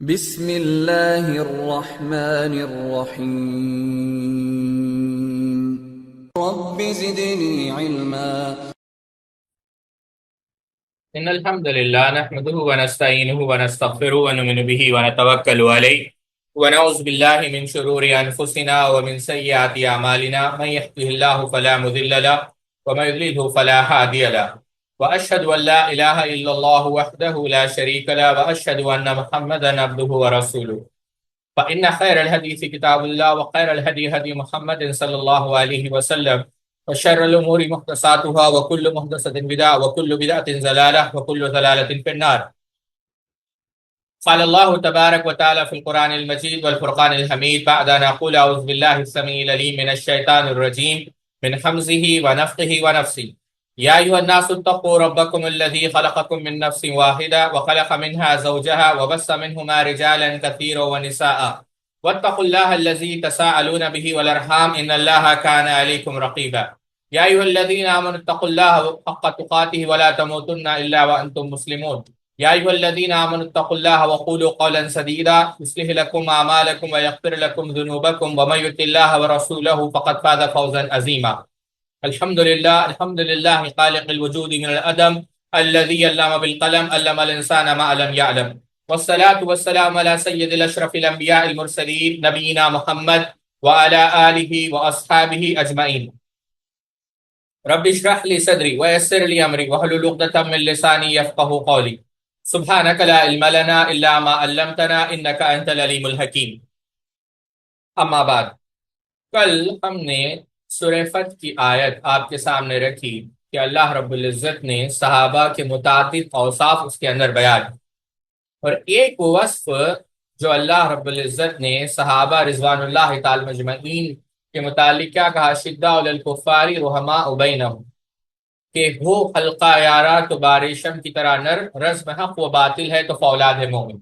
بسم اللہ الرحمن الرحیم رب زدنی علما إن الحمد لله نحمده ونستعينه ونستغفره ونؤمن به ونتوكل عليه ونعوذ بالله من شرور أنفسنا ومن سيئات أعمالنا من يهده الله فلا مضل له ومن يضلله فلا هادي له وأشهد أن لا إله إلا الله وحده لا شريك له وأشهد أن محمدا عبده ورسوله فإن خير الحديث كتاب الله وخير الهدي هدي محمد صلى الله عليه وسلم وشر الأمور محدثاتها وكل محدثة بدعة وكل بدعة ضلالة وكل ضلالة في النار. قال الله تبارك وتعالى في القرآن المجيد والفرقان الحميد بعد أن أقول أعوذ بالله السميع العليم من الشيطان الرجيم من حمزه ونفخه ونفسه. يا أيها الناس اتقوا ربكم الذي خلقكم من نفس واحدة وخلق منها زوجها وبث منهما رجالا كثيرا ونساء واتقوا الله الذي تساءلون به والأرحام إن الله كان عليكم رقيبا. يا أيها الذين آمنوا اتقوا الله حق تقاته ولا تموتن إلا وأنتم مسلمون. يا أيها الذين آمنوا اتقوا الله وقولوا قولا سديدا يصلح لكم أعمالكم ويغفر لكم ذنوبكم ومن يطع الله ورسوله فقد فاز فوزا عظيما. الحمد لله خالق الوجود من العدم الذي علم بالقلم علم الإنسان ما لم يعلم والصلاة والسلام على سيد الأشرف الأنبياء المرسلين نبينا محمد وعلى آله وأصحابه أجمعين. رب اشرح لي صدري ويسر لي أمري واحلل عقدة من لساني يفقهوا قولي. سبحانك لا علم لنا إلا ما علمتنا إنك أنت العليم الحكيم. اما بعد، کل ہم نے سورہ فتح کی آیت آپ کے سامنے رکھی کہ اللہ رب العزت نے صحابہ کے متعدد اوصاف اس کے اندر بیان، اور ایک وصف جو اللہ رب العزت نے صحابہ رضوان اللہ تعالی مجمعین کے متعلق کیا کہا، شداء علی الکفار رحماء بینہم، کہ وہ حلقہ یارات و بارشم کی طرح نر، رزم حق و باطل ہے تو فولاد ہے مومن.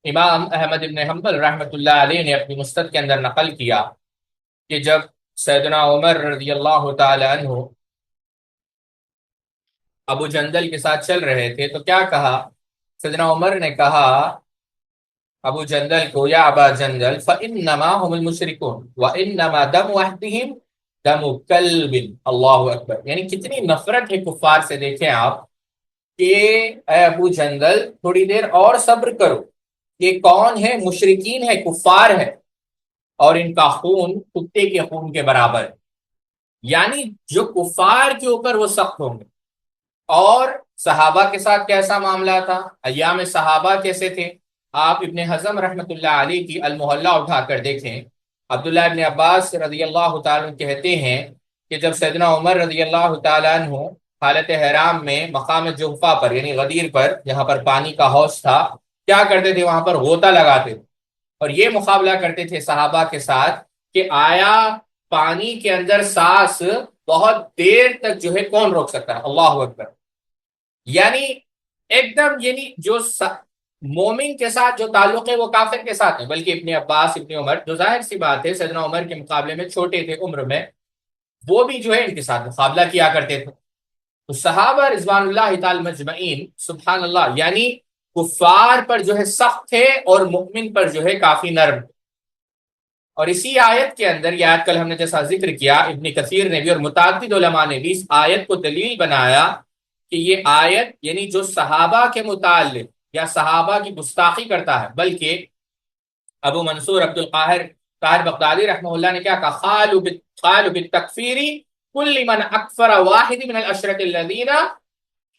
امام احمد بن حنبل رحمۃ اللہ علیہ نے اپنی مسند کے اندر نقل کیا کہ جب سیدنا عمر رضی اللہ تعالی عنہ ابو جندل کے ساتھ چل رہے تھے تو کیا کہا، سیدنا عمر نے کہا ابو جندل کو، یا ابا جندل فإنما هم المشركون وإنما دم واحدهم دم كلب. اللہ اکبر، یعنی کتنی نفرت ہے کفار سے. دیکھیں آپ کہ اے ابو جندل تھوڑی دیر اور صبر کرو، یہ کون ہے؟ مشرکین ہے، کفار ہے، اور ان کا خون کتے کے خون کے برابر ہے. یعنی جو کفار کے اوپر وہ سخت ہوں گے. اور صحابہ کے ساتھ کیسا معاملہ تھا، ایام صحابہ کیسے تھے؟ آپ ابن حزم رحمۃ اللہ علیہ کی المحلہ اٹھا کر دیکھیں. عبداللہ ابن عباس رضی اللہ تعالیٰ عنہ کہتے ہیں کہ جب سیدنا عمر رضی اللہ تعالیٰ عنہ حالت حرام میں مقام جحفہ پر یعنی غدیر پر جہاں پر پانی کا حوض تھا کیا کرتے تھے، وہاں پر غوطہ لگاتے تھے اور یہ مقابلہ کرتے تھے صحابہ کے ساتھ کہ آیا پانی کے اندر سانس بہت دیر تک جو ہے کون روک سکتا ہے. اللہ اکبر. یعنی ایک دم، یعنی جو مومن کے ساتھ جو تعلق ہے وہ کافر کے ساتھ ہے. بلکہ ابن عباس ابن عمر جو ظاہر سی بات ہے سیدنا عمر کے مقابلے میں چھوٹے تھے عمر میں، وہ بھی جو ہے ان کے ساتھ مقابلہ کیا کرتے تھے. تو صحابہ رضوان اللہ تعالی مجمعین سبحان اللہ یعنی کفار پر جو ہے سخت تھے اور مؤمن پر جو ہے کافی نرم. اور اسی آیت کے اندر، یہ آیت کل ہم نے جیسا ذکر کیا، ابن کثیر نے بھی اور متعدد علماء نے بھی اس آیت کو دلیل بنایا کہ یہ آیت یعنی جو صحابہ کے متعلق یا صحابہ کی گستاخی کرتا ہے. بلکہ ابو منصور عبد القاہر طاہر بغدادی رحمہ اللہ نے کیا کہا، قالوا بالتکفیر کل من اکفر واحد من العشرة الذین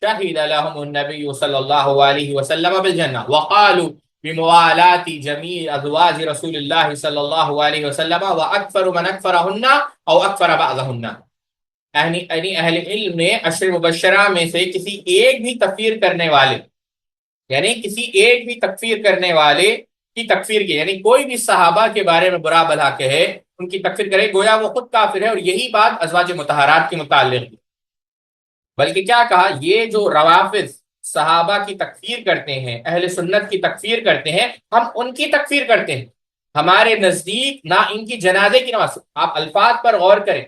شہد لهم النبی صلی اللہ علیہ وسلم بالجنہ وقالوا بموالات جمیع ازواج رسول اللہ صلی اللہ علیہ وسلم واکفر من اکفرہن او اکفر بعضہن. یعنی اہل علم نے عشر مبشرہ میں سے کسی ایک بھی تکفیر کرنے والے، یعنی کسی ایک بھی تکفیر کرنے والے کی تکفیر کی، یعنی کوئی بھی صحابہ کے بارے میں برا بھلا کہے، ان کی تکفیر کرے، گویا وہ خود کافر ہے. اور یہی بات ازواج مطہرات کے متعلق بھی. بلکہ کیا کہا، یہ جو روافض صحابہ کی تکفیر کرتے ہیں، اہل سنت کی تکفیر کرتے ہیں، ہم ان کی تکفیر کرتے ہیں. ہمارے نزدیک نہ ان کی جنازے کی نماز، آپ الفاظ پر غور کریں،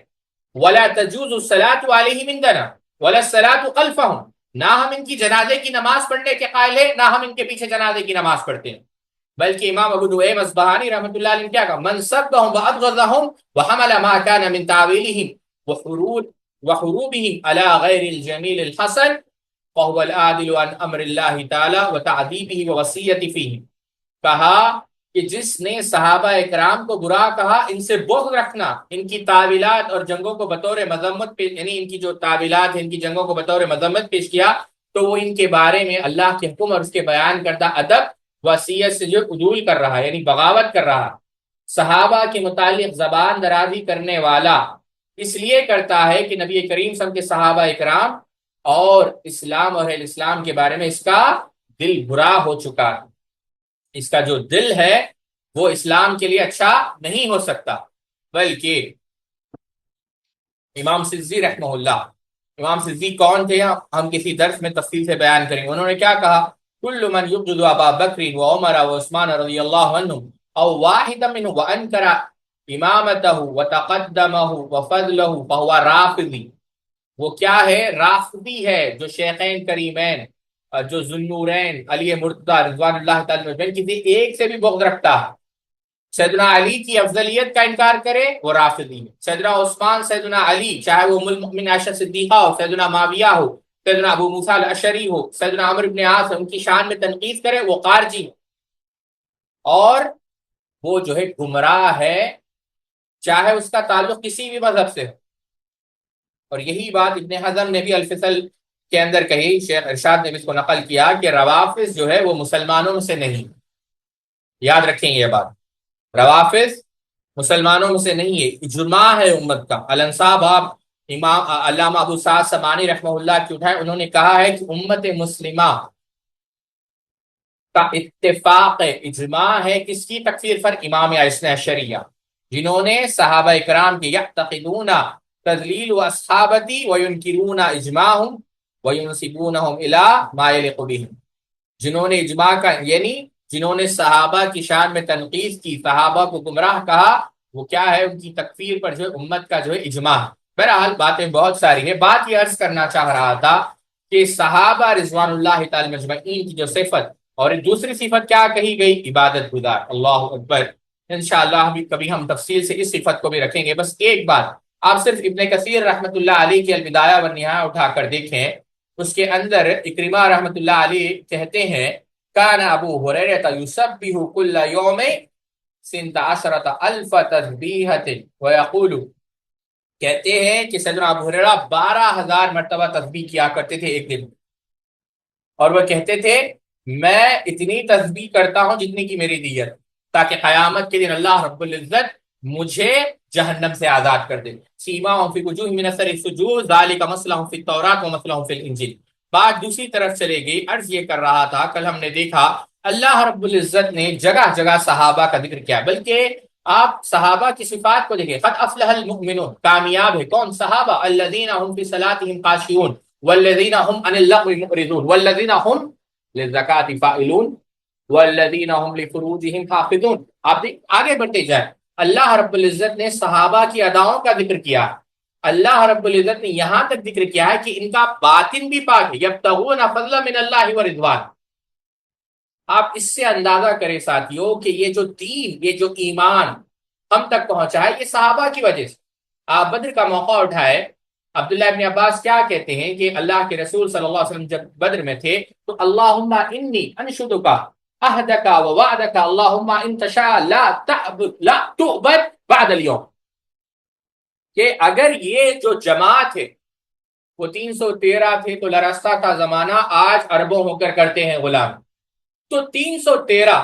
وَلَا تَجُوزُ الصَّلَاةُ عَلَيْهِمْ عِندَنَا وَلَا الصَّلَاةُ خَلْفَهُمْ. نہ ہم ان کی جنازے کی نماز پڑھنے کے قائل ہیں، نہ ہم ان کے پیچھے جنازے کی نماز پڑھتے ہیں. بلکہ امام ابو نعیم اصبہانی رحمۃ اللہ علیہ نے کیا کہا، من سبهم وابغضهم وحمل ما كان من تعویلهم وحروبهم على غیر الجمیل الحسن فهو العادل عن امر اللہ تعالی وتعذیبه ووصیت فیہ. کہا کہ جس نے صحابہ اکرام کو برا کہا، ان سے بغض رکھنا، ان کی تعویلات اور جنگوں کو بطور مذمت پیش، یعنی ان کی جو تعویلات ہیں، ان کی جنگوں کو بطور مذمت پیش کیا، تو وہ ان کے بارے میں اللہ کے حکم اور اس کے بیان کردہ ادب وصیت سے جو عدول کر رہا ہے، یعنی بغاوت کر رہا، صحابہ کے متعلق زبان درازی کرنے والا اس لیے کرتا ہے کہ نبی کریم صلی اللہ علیہ وسلم کے صحابہ اکرام اور اسلام اور اہل اسلام کے بارے میں اس کا دل برا ہو چکا ہے. اس کا جو دل ہے وہ اسلام کے لیے اچھا نہیں ہو سکتا. بلکہ امام سزی رحمہ اللہ، امام سزی کون تھے ہم کسی درس میں تفصیل سے بیان کریں گے. انہوں نے کیا کہا، کل من یبغض ابا بکر وعمر وعثمان رضی اللہ عنہم او واحد منہ وانکر امامتہ وتقدمہ وفضلہ فہو رافضی. وہ کیا ہے؟ رافضی ہے، جو شیخین کریمین، جو ذوالنورین علی مرتضی رضوان اللہ تعالی عنہ کسی ایک سے بھی بغض رکھتا ہے، سیدنا علی کی افضلیت کا انکار کرے، وہ رافضی ہے. سیدنا عثمان، سیدنا علی، چاہے وہ ام المؤمنین عائشہ صدیقہ ہو، سیدنا معاویہ ہو، سیدنا ابو موسیٰ الاشعری ہو، سیدنا عمرو بن عاص، ان کی شان میں تنقید کرے، وہ خارجی. اور وہ جو ہے گمراہ ہے، چاہے اس کا تعلق کسی بھی مذہب سے ہو. اور یہی بات ابن حزم نے بھی الفصل کے اندر کہی، شیخ ارشاد نے بھی اس کو نقل کیا کہ روافض جو ہے وہ مسلمانوں میں سے نہیں. یاد رکھیں یہ بات، روافض مسلمانوں میں سے نہیں ہے، اجماع ہے امت کا. الانصاب آپ امام علامہ ابو سعد سمانی رحمہ اللہ کی اٹھائے، انہوں نے کہا ہے کہ امت مسلمہ کا اتفاق اجماع ہے کس کی تکفیر پر؟ امام اثنا عشریہ، جنہوں نے صحابہ اکرام کی یعتقدون تذلیل و اصحابتی وینکرون اجماعهم وینسبونہم الی ما یلق بہم. جنہوں نے اجماع کا، یعنی جنہوں نے صحابہ کی شان میں تنقید کی، صحابہ کو گمراہ کہا، وہ کیا ہے؟ ان کی تکفیر پر جو ہے امت کا جو ہے اجماع. بہرحال باتیں بہت ساری ہیں. بات یہ عرض کرنا چاہ رہا تھا کہ صحابہ رضوان اللہ تعالی مجمعین کی جو صفت، اور دوسری صفت کیا کہی گئی؟ عبادت گزار. اللہ اکبر. انشاءاللہ کبھی ہم تفصیل سے اس صفت کو بھی رکھیں گے. بس ایک بات آپ صرف ابن کثیر رحمۃ اللہ علیہ کی البدایہ والنہایہ اٹھا کر دیکھیں، اس کے اندر اکرمہ رحمۃ اللہ علیہ کہتے ہیں کان ابو ہریرہ یسبح کل یوم 12,000 تسبیحۃ ویقول، کہتے ہیں کہ سیدنا ابو ہریرہ 12,000 مرتبہ تسبیح کیا کرتے تھے ایک دن، اور وہ کہتے تھے میں اتنی تسبیح کرتا ہوں جتنی کی میری دیت، تاکہ قیامت کے دن اللہ رب العزت مجھے جہنم سے آزاد کر دے. سیماہم فی وجوہہم من اثر السجود ذالک مثلہم فی التوراۃ ومثلہم فی الانجیل. بات دوسری طرف چلے گئی. عرض یہ کر رہا تھا، کل ہم نے دیکھا اللہ رب العزت نے جگہ جگہ صحابہ کا ذکر کیا، بلکہ آپ صحابہ کی صفات کو دیکھیں. قد افلح المؤمنون، کامیاب ہے کون؟ صحابہ. الذین هم فی صلاتهم خاشعون والذین هم عن اللغو معرضون والذین هم للزکاة فاعلون والذین هم لفروجهم حافظون. آپ آگے بڑھتے جائیں، اللہ رب العزت نے صحابہ کی اداؤں کا ذکر کیا. اللہ رب العزت نے یہاں تک ذکر کیا ہے کہ ان کا باطن بھی پاک ہے. یبتغون فضلا من اللہ ورضوان. آپ اس سے اندازہ کریں ساتھیوں کہ یہ جو دین، یہ جو ایمان ہم تک پہنچا ہے، یہ صحابہ کی وجہ سے. آپ بدر کا موقع اٹھائے، عبداللہ ابن عباس کیا کہتے ہیں کہ اللہ کے رسول صلی اللہ علیہ وسلم جب بدر میں تھے تو اللہم انی انشدک عہدک ووعدک اللہم ان تشاء لا تعبد بعد اليوم، کہ اگر یہ جو جماعت ہے وہ 313 تھے تو لرستہ کا زمانہ آج اربوں ہو کر کرتے ہیں غلام. تو 313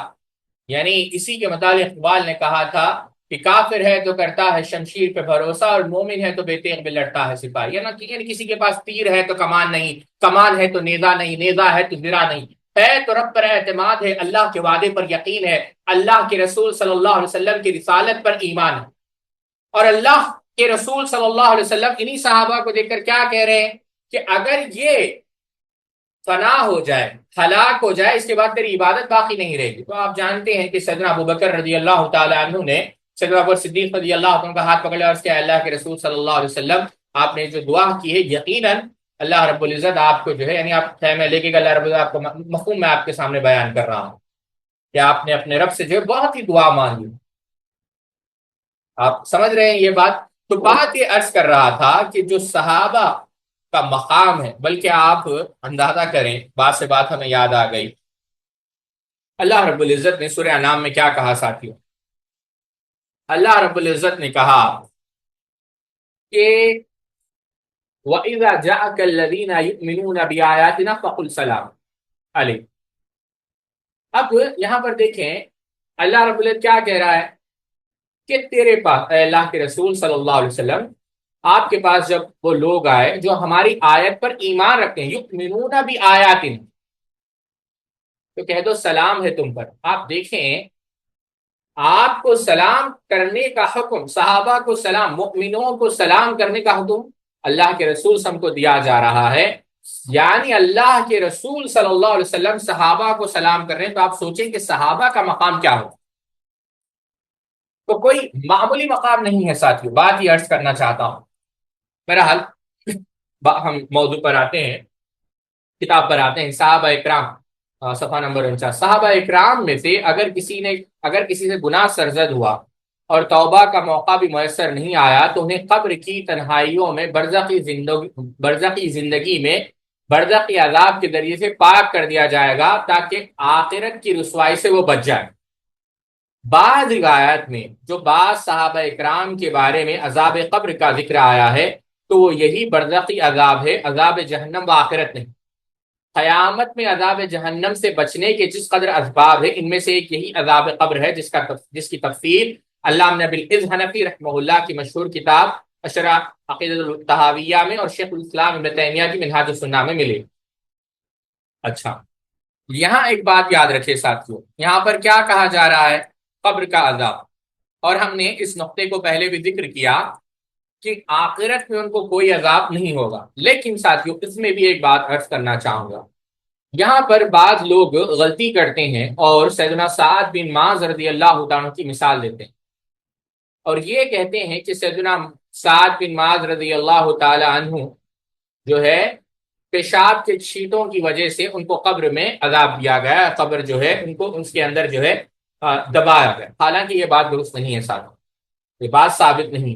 یعنی اسی کے متعلق اقبال نے کہا تھا کہ کافر ہے تو کرتا ہے شمشیر پہ بھروسہ اور مومن ہے تو بے تیغ میں لڑتا ہے سپاہی. یعنی کسی کے پاس تیر ہے تو کمان نہیں، کمان ہے تو نیزہ نہیں، نیزہ ہے تو زرہ نہیں، ہے تو رب پر اعتماد ہے، اللہ کے وعدے پر یقین ہے، اللہ کے رسول صلی اللہ علیہ وسلم کی رسالت پر ایمان ہے. اور اللہ کے رسول صلی اللہ علیہ وسلم انہی صحابہ کو دیکھ کر کیا کہہ رہے ہیں کہ اگر یہ فنا ہو جائے، ہلاک ہو جائے، اس کے بعد تیری عبادت باقی نہیں رہے گی. تو آپ جانتے ہیں کہ سیدنا ابو بکر رضی اللہ تعالی عنہ نے سیدنا ابو صدیق رضی اللہ عنہ کا ہاتھ پکڑا اور اس کے اللہ کے رسول صلی اللہ علیہ وسلم آپ نے جو دعا کی ہے، یقیناً اللہ رب العزت آپ کو جو ہے، یعنی آپ خیمے لے کے اللہ رب العزت آپ کو مفہوم میں آپ کے سامنے بیان کر رہا ہوں. کہ آپ نے اپنے رب سے جو ہے بہت ہی دعا مانگی. آپ سمجھ رہے ہیں یہ بات؟ تو بات یہ عرض کر رہا تھا کہ جو صحابہ کا مقام ہے، بلکہ آپ اندازہ کریں، بات سے بات ہمیں یاد آ گئی، اللہ رب العزت نے سورہ انعام میں کیا کہا ساتھیوں؟ اللہ رب العزت نے کہا کہ وَإِذَا جَاءَكَ الَّذِينَ يُؤْمِنُونَ بِآيَاتِنَا فَقُلْ سَلَامٌ عَلَيْكُمْ. اب یہاں پر دیکھیں اللہ رب العزت کیا کہہ رہا ہے کہ تیرے پاس اے اللہ کے رسول صلی اللہ علیہ وسلم، آپ کے پاس جب وہ لوگ آئے جو ہماری آیت پر ایمان رکھتے ہیں، یؤمنون بآیاتنا، تو کہہ دو سلام ہے تم پر. آپ دیکھیں آپ کو سلام کرنے کا حکم، صحابہ کو سلام، مؤمنوں کو سلام کرنے کا حکم اللہ کے رسول صلی اللہ علیہ وسلم کو دیا جا رہا ہے. یعنی اللہ کے رسول صلی اللہ علیہ وسلم صحابہ کو سلام کر رہے ہیں، تو آپ سوچیں کہ صحابہ کا مقام کیا ہو. تو کوئی معمولی مقام نہیں ہے ساتھیوں. بات یہ عرض کرنا چاہتا ہوں. بہرحال ہم موضوع پر آتے ہیں، کتاب پر آتے ہیں. صحابہ اکرام، صفحہ نمبر 49. صحابہ اکرام میں سے اگر کسی سے گناہ سرزد ہوا اور توبہ کا موقع بھی میسر نہیں آیا تو انہیں قبر کی تنہائیوں میں، برزخی زندگی میں، برزخی عذاب کے ذریعے سے پاک کر دیا جائے گا تاکہ آخرت کی رسوائی سے وہ بچ جائے. بعض روایات میں جو بعض صحابہ اکرام کے بارے میں عذاب قبر کا ذکر آیا ہے تو وہ یہی برزخی عذاب ہے، عذاب جہنم و آخرت نہیں. قیامت میں عذاب جہنم سے بچنے کے جس قدر اسباب ہے، ان میں سے ایک یہی عذاب قبر ہے، جس کی تفصیل علامہ ابن ابی حنفی رحمہ اللہ کی مشہور کتاب اشرح عقیدۃ الطحاویہ میں اور شیخ الاسلام ابن تیمیہ کی منہاج السنہ میں ملے. اچھا، یہاں ایک بات یاد رکھے ساتھیوں، یہاں پر کیا کہا جا رہا ہے؟ قبر کا عذاب. اور ہم نے اس نقطے کو پہلے بھی ذکر کیا کہ آخرت میں ان کو کوئی عذاب نہیں ہوگا. لیکن ساتھیوں اس میں بھی ایک بات عرض کرنا چاہوں گا. یہاں پر بعض لوگ غلطی کرتے ہیں اور سیدنا سعد بن معاذ رضی اللہ عنہ کی مثال دیتے ہیں اور یہ کہتے ہیں کہ سیدنا سعد بن معاذ رضی اللہ تعالی عنہ جو ہے پیشاب کے چھینٹوں کی وجہ سے ان کو قبر میں عذاب دیا گیا، قبر جو ہے ان کو اس کے اندر جو ہے دبایا گیا. حالانکہ یہ بات درست نہیں ہے ساتھ، یہ بات ثابت نہیں.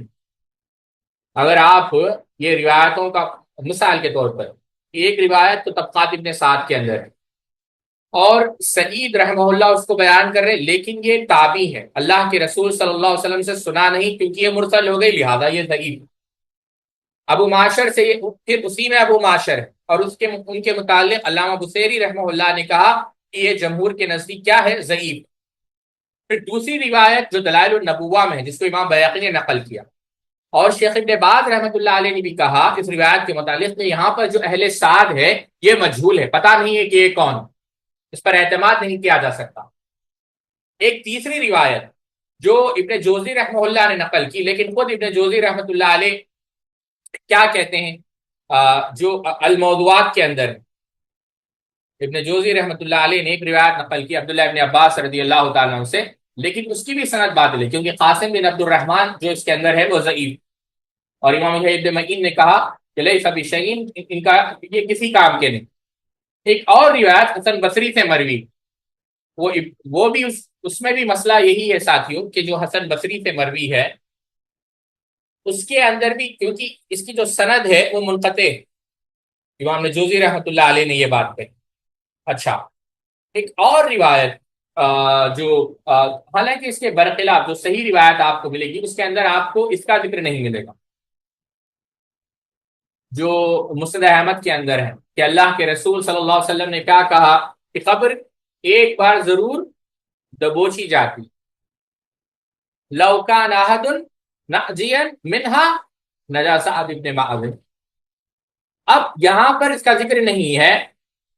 اگر آپ یہ روایتوں کا مثال کے طور پر، ایک روایت تو طبقات ابن سعد کے اندر ہے اور سعید رحمہ اللہ اس کو بیان کر رہے، لیکن یہ تابعی ہے، اللہ کے رسول صلی اللہ علیہ وسلم سے سنا نہیں کیونکہ یہ مرسل ہو گئی، لہذا یہ ضعیف. ابو معاشر سے پھر اسی میں ابو معاشر ہے اور ان کے متعلق علامہ بصیری رحمہ اللہ نے کہا کہ یہ جمہور کے نزدیک کیا ہے؟ ضعیف. پھر دوسری روایت جو دلائل النبوہ میں ہے جس کو امام بیہقی نے نقل کیا اور شیخ ابن باز رحمۃ اللہ علیہ نے بھی کہا اس روایت کے متعلق کہ یہاں پر جو اہل سعد ہے یہ مجہول ہے، پتہ نہیں ہے کہ یہ کون، اس پر اعتماد نہیں کیا جا سکتا. ایک تیسری روایت جو ابن جوزی رحمہ اللہ نے نقل کی، لیکن خود ابن جوزی رحمۃ اللہ علیہ کیا کہتے ہیں جو الموضوعات کے اندر ابن جوزی رحمۃ اللہ علیہ نے ایک روایت نقل کی عبداللہ ابن عباس رضی اللہ تعالیٰ عنہ سے، لیکن اس کی بھی سند باطل ہے کیونکہ قاسم بن عبد الرحمن جو اس کے اندر ہے وہ ضعیف. اور امام ابن معین نے کہا کہ لیس بشیء، ان کا یہ کسی کام کے نہیں. ایک اور روایت حسن بصری سے مروی، وہ بھی اس میں بھی مسئلہ یہی ہے ساتھیوں کہ جو حسن بصری سے مروی ہے اس کے اندر بھی کیونکہ اس کی جو سند ہے وہ منقطع ہے، امام جوزی رحمۃ اللہ علیہ نے یہ بات کہی. اچھا، ایک اور روایت جو حالانکہ اس کے برخلاف جو صحیح روایت آپ کو ملے گی اس کے اندر آپ کو اس کا ذکر نہیں ملے گا، جو مسند احمد کے اندر ہے کہ اللہ کے رسول صلی اللہ علیہ وسلم نے کیا کہا کہ قبر ایک بار ضرور دبوچی جاتی، لو کان احد ناجیا منها نجا سعد بن معاذ. اب یہاں پر اس کا ذکر نہیں ہے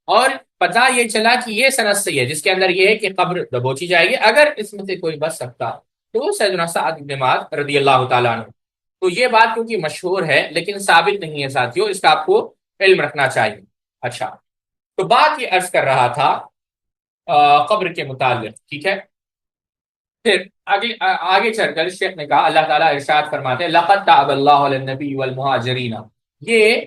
اور پتہ یہ چلا کہ یہ سند صحیح ہے جس کے اندر یہ ہے کہ قبر دبوچی جائے گی، اگر اس میں سے کوئی بچ سکتا تو وہ سیدنا سعد بن معاذ رضی اللہ تعالیٰ عنہ. تو یہ بات کیونکہ مشہور ہے لیکن ثابت نہیں ہے ساتھیوں، اس کا آپ کو علم رکھنا چاہیے. اچھا، تو بات یہ عرض کر رہا تھا قبر کے متعلق، ٹھیک ہے. پھر آگے چل کر شیخ نے کہا، اللہ تعالیٰ ارشاد فرماتے ہیں لقد تاب اللہ علی النبی والمہاجرین، یہ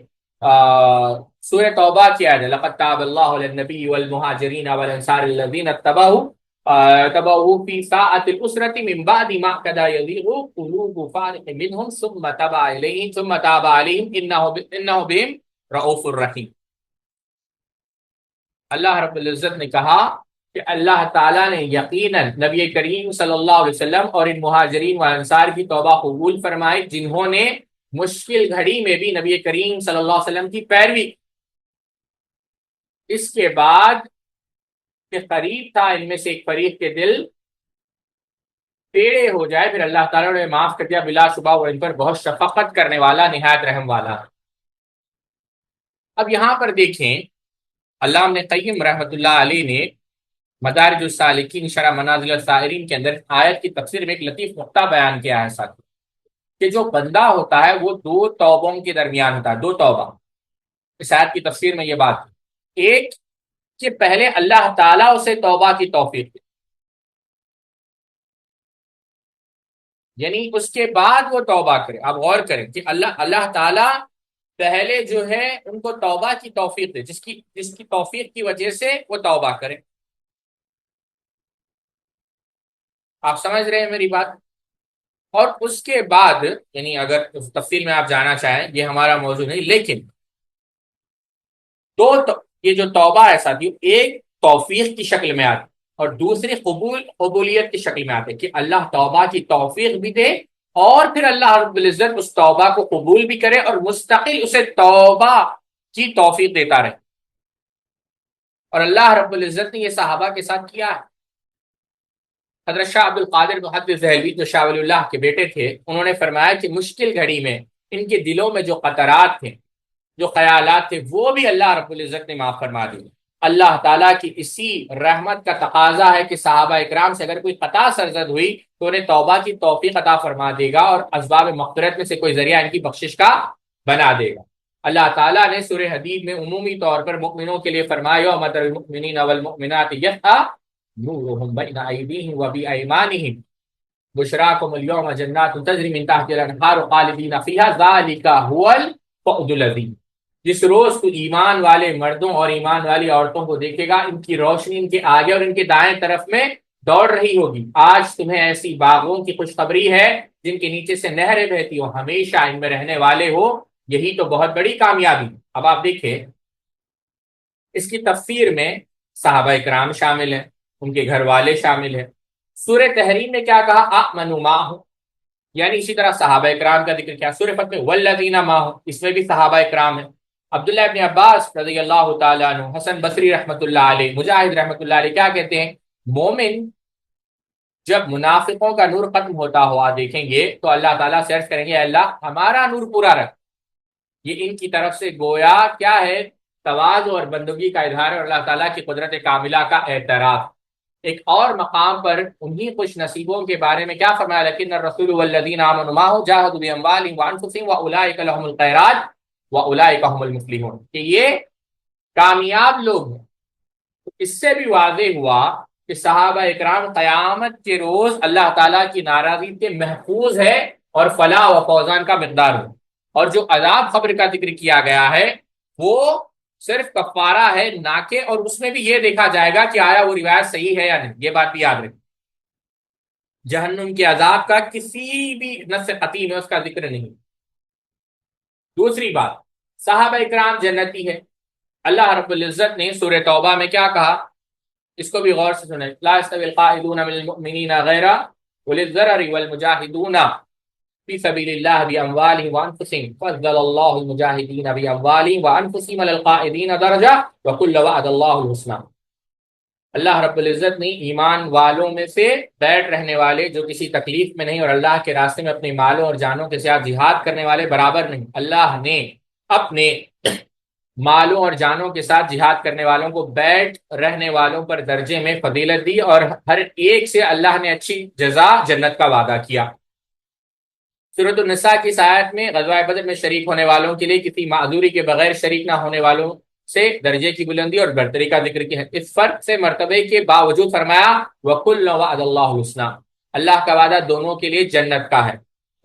سورہ توبہ کی آیت ہے، لقد تاب اللہ علی النبی والمہاجرین والانصار الذین اتبعوا تبعوا في ساعة الأسرة من بعد ما كاد يزيغ قلوب فريق منهم ثم تاب عليهم إنه بهم رؤوف رحیم۔ اللہ رب العزت نے کہا کہ اللہ تعالیٰ نے یقیناً نبی کریم صلی اللہ علیہ وسلم اور ان مہاجرین و انصار کی توبہ قبول فرمائی جنہوں نے مشکل گھڑی میں بھی نبی کریم صلی اللہ علیہ وسلم کی پیروی کی۔ اس کے بعد کہ قریب تھا ان میں سے ایک فریق کے دل ٹیڑے ہو جائے، پھر اللہ تعالیٰ نے معاف کر دیا، بلا شبہ وہ ان پر بہت شفقت کرنے والا، نہایت رحم والا۔ اب یہاں پر دیکھیں علامہ ابن قیم رحمۃ اللہ علیہ نے مدارج السالکین شرح منازل السائرین کے اندر آیت کی تفسیر میں ایک لطیف نقطہ بیان کیا ہے ساتھ کہ جو بندہ ہوتا ہے وہ دو توبوں کے درمیان ہوتا ہے، دو توبہ۔ اس آیت کی تفسیر میں یہ بات ایک کہ پہلے اللہ تعالیٰ اسے توبہ کی توفیق دے، یعنی اس کے بعد وہ توبہ کرے۔ آپ غور کریں کہ اللہ تعالیٰ پہلے جو ہے ان کو توبہ کی توفیق دے، جس کی توفیق کی وجہ سے وہ توبہ کرے۔ آپ سمجھ رہے ہیں میری بات؟ اور اس کے بعد یعنی اگر تفصیل میں آپ جانا چاہیں یہ ہمارا موضوع نہیں، لیکن یہ جو توبہ ہے ساتھیو، ایک توفیق کی شکل میں آتی اور دوسری قبولیت کی شکل میں آتی کہ اللہ توبہ کی توفیق بھی دے اور پھر اللہ رب العزت اس توبہ کو قبول بھی کرے اور مستقل اسے توبہ کی توفیق دیتا رہے۔ اور اللہ رب العزت نے یہ صحابہ کے ساتھ کیا ہے۔ حضرت شاہ عبد القادر محدث دہلوی جو شاہ ولی اللہ کے بیٹے تھے، انہوں نے فرمایا کہ مشکل گھڑی میں ان کے دلوں میں جو قطرات تھے، جو خیالات تھے، وہ بھی اللہ رب العزت نے معاف فرما دی۔ اللہ تعالیٰ کی اسی رحمت کا تقاضا ہے کہ صحابہ اکرام سے اگر کوئی خطا سرزد ہوئی تو انہیں توبہ کی توفیق عطا فرما دے گا اور اسباب مغفرت میں سے کوئی ذریعہ ان کی بخشش کا بنا دے گا۔ اللہ تعالیٰ نے سورہ حدید میں عمومی طور پر مؤمنوں کے لیے فرمایا وَمَثَلُ الْمُؤْمِنِينَ وَالْمُؤْمِنَاتِ يَسْعَىٰ نُورُهُم بَيْنَ أَيْدِيهِمْ وَبِأَيْمَانِهِمْ بُشْرَاكُمُ الْيَوْمَ جَنَّاتٌ تَجْرِي مِن تَحْتِهَا الْأَنْهَارُ خَالِدِينَ فِيهَا ذَلِكَ هُوَ الْفَوْزُ الْعَظِيمُ۔ جس روز تو ایمان والے مردوں اور ایمان والی عورتوں کو دیکھے گا، ان کی روشنی ان کے آگے اور ان کے دائیں طرف میں دوڑ رہی ہوگی۔ آج تمہیں ایسی باغوں کی خوشخبری ہے جن کے نیچے سے نہریں بہتی ہو، ہمیشہ ان میں رہنے والے ہو، یہی تو بہت بڑی کامیابی۔ اب آپ دیکھیں اس کی تفسیر میں صحابہ اکرام شامل ہیں، ان کے گھر والے شامل ہیں۔ سورہ تحریم میں کیا کہا؟ آمنوا معہ، یعنی اسی طرح صحابہ اکرام کا ذکر کیا۔ سورہ فتح میں والذین معہ، اس میں بھی صحابہ اکرام ہیں۔ عبداللہ ابن عباس رضی اللہ تعالیٰ عنہ، حسن بصری رحمۃ اللہ علیہ، مجاہد رحمۃ اللہ علیہ کیا کہتے ہیں؟ مومن جب منافقوں کا نور ختم ہوتا ہوا دیکھیں گے تو اللہ تعالیٰ سے عرض کریں گے اللہ ہمارا نور پورا رکھ۔ یہ ان کی طرف سے گویا کیا ہے؟ تواضع اور بندگی کا اظہار اور اللہ تعالیٰ کی قدرت کاملہ کا اعتراف۔ ایک اور مقام پر انہی خوش نصیبوں کے بارے میں کیا فرمایا؟ لیکن الرسول والذین آمنوا معہ جاہدوا باموالہم وانفسہم واولئک لہم الخیرات واولئک هم المفلحون، کہ یہ کامیاب لوگ ہیں۔ اس سے بھی واضح ہوا کہ صحابہ اکرام قیامت کے روز اللہ تعالیٰ کی ناراضی سے محفوظ ہے اور فلاح و فوزان کا مقدار ہے۔ اور جو عذاب قبر کا ذکر کیا گیا ہے وہ صرف کفارہ ہے نہ کہ، اور اس میں بھی یہ دیکھا جائے گا کہ آیا وہ روایت صحیح ہے یا نہیں، یہ بات بھی یاد رکھیں۔ جہنم کے عذاب کا کسی بھی نص قطعی میں اس کا ذکر نہیں۔ دوسری بات، صحابہ اکرام جنتی ہے۔ اللہ رب العزت نے سورہ توبہ میں کیا کہا؟ اس کو بھی غور سے سنیں۔ لا يستوي القاعدون من المؤمنین غیر اولي الضرر والمجاہدون فی سبیل اللہ باموالہم وانفسہم فضل اللہ المجاہدین باموالہم وانفسہم علی القاعدین درجہ وکلا وعد اللہ الحسنی۔ اللہ رب العزت نے ایمان والوں میں سے بیٹھ رہنے والے جو کسی تکلیف میں نہیں اور اللہ کے راستے میں اپنے مالوں اور جانوں کے ساتھ جہاد کرنے والے برابر نہیں، اللہ نے اپنے مالوں اور جانوں کے ساتھ جہاد کرنے والوں کو بیٹھ رہنے والوں پر درجے میں فضیلت دی اور ہر ایک سے اللہ نے اچھی جزا جنت کا وعدہ کیا۔ سورۃ النساء کی اس آیت میں غزوہ بدر میں شریک ہونے والوں کے لیے کسی معذوری کے بغیر شریک نہ ہونے والوں سے درجے کی بلندی اور برتری کا ذکر کیا ہے۔ اس فرق سے مرتبے کے باوجود فرمایا وَكُلًّا وَعَدَ اللَّهُ الْحُسْنَىٰ، اللہ کا وعدہ دونوں کے لیے جنت کا ہے۔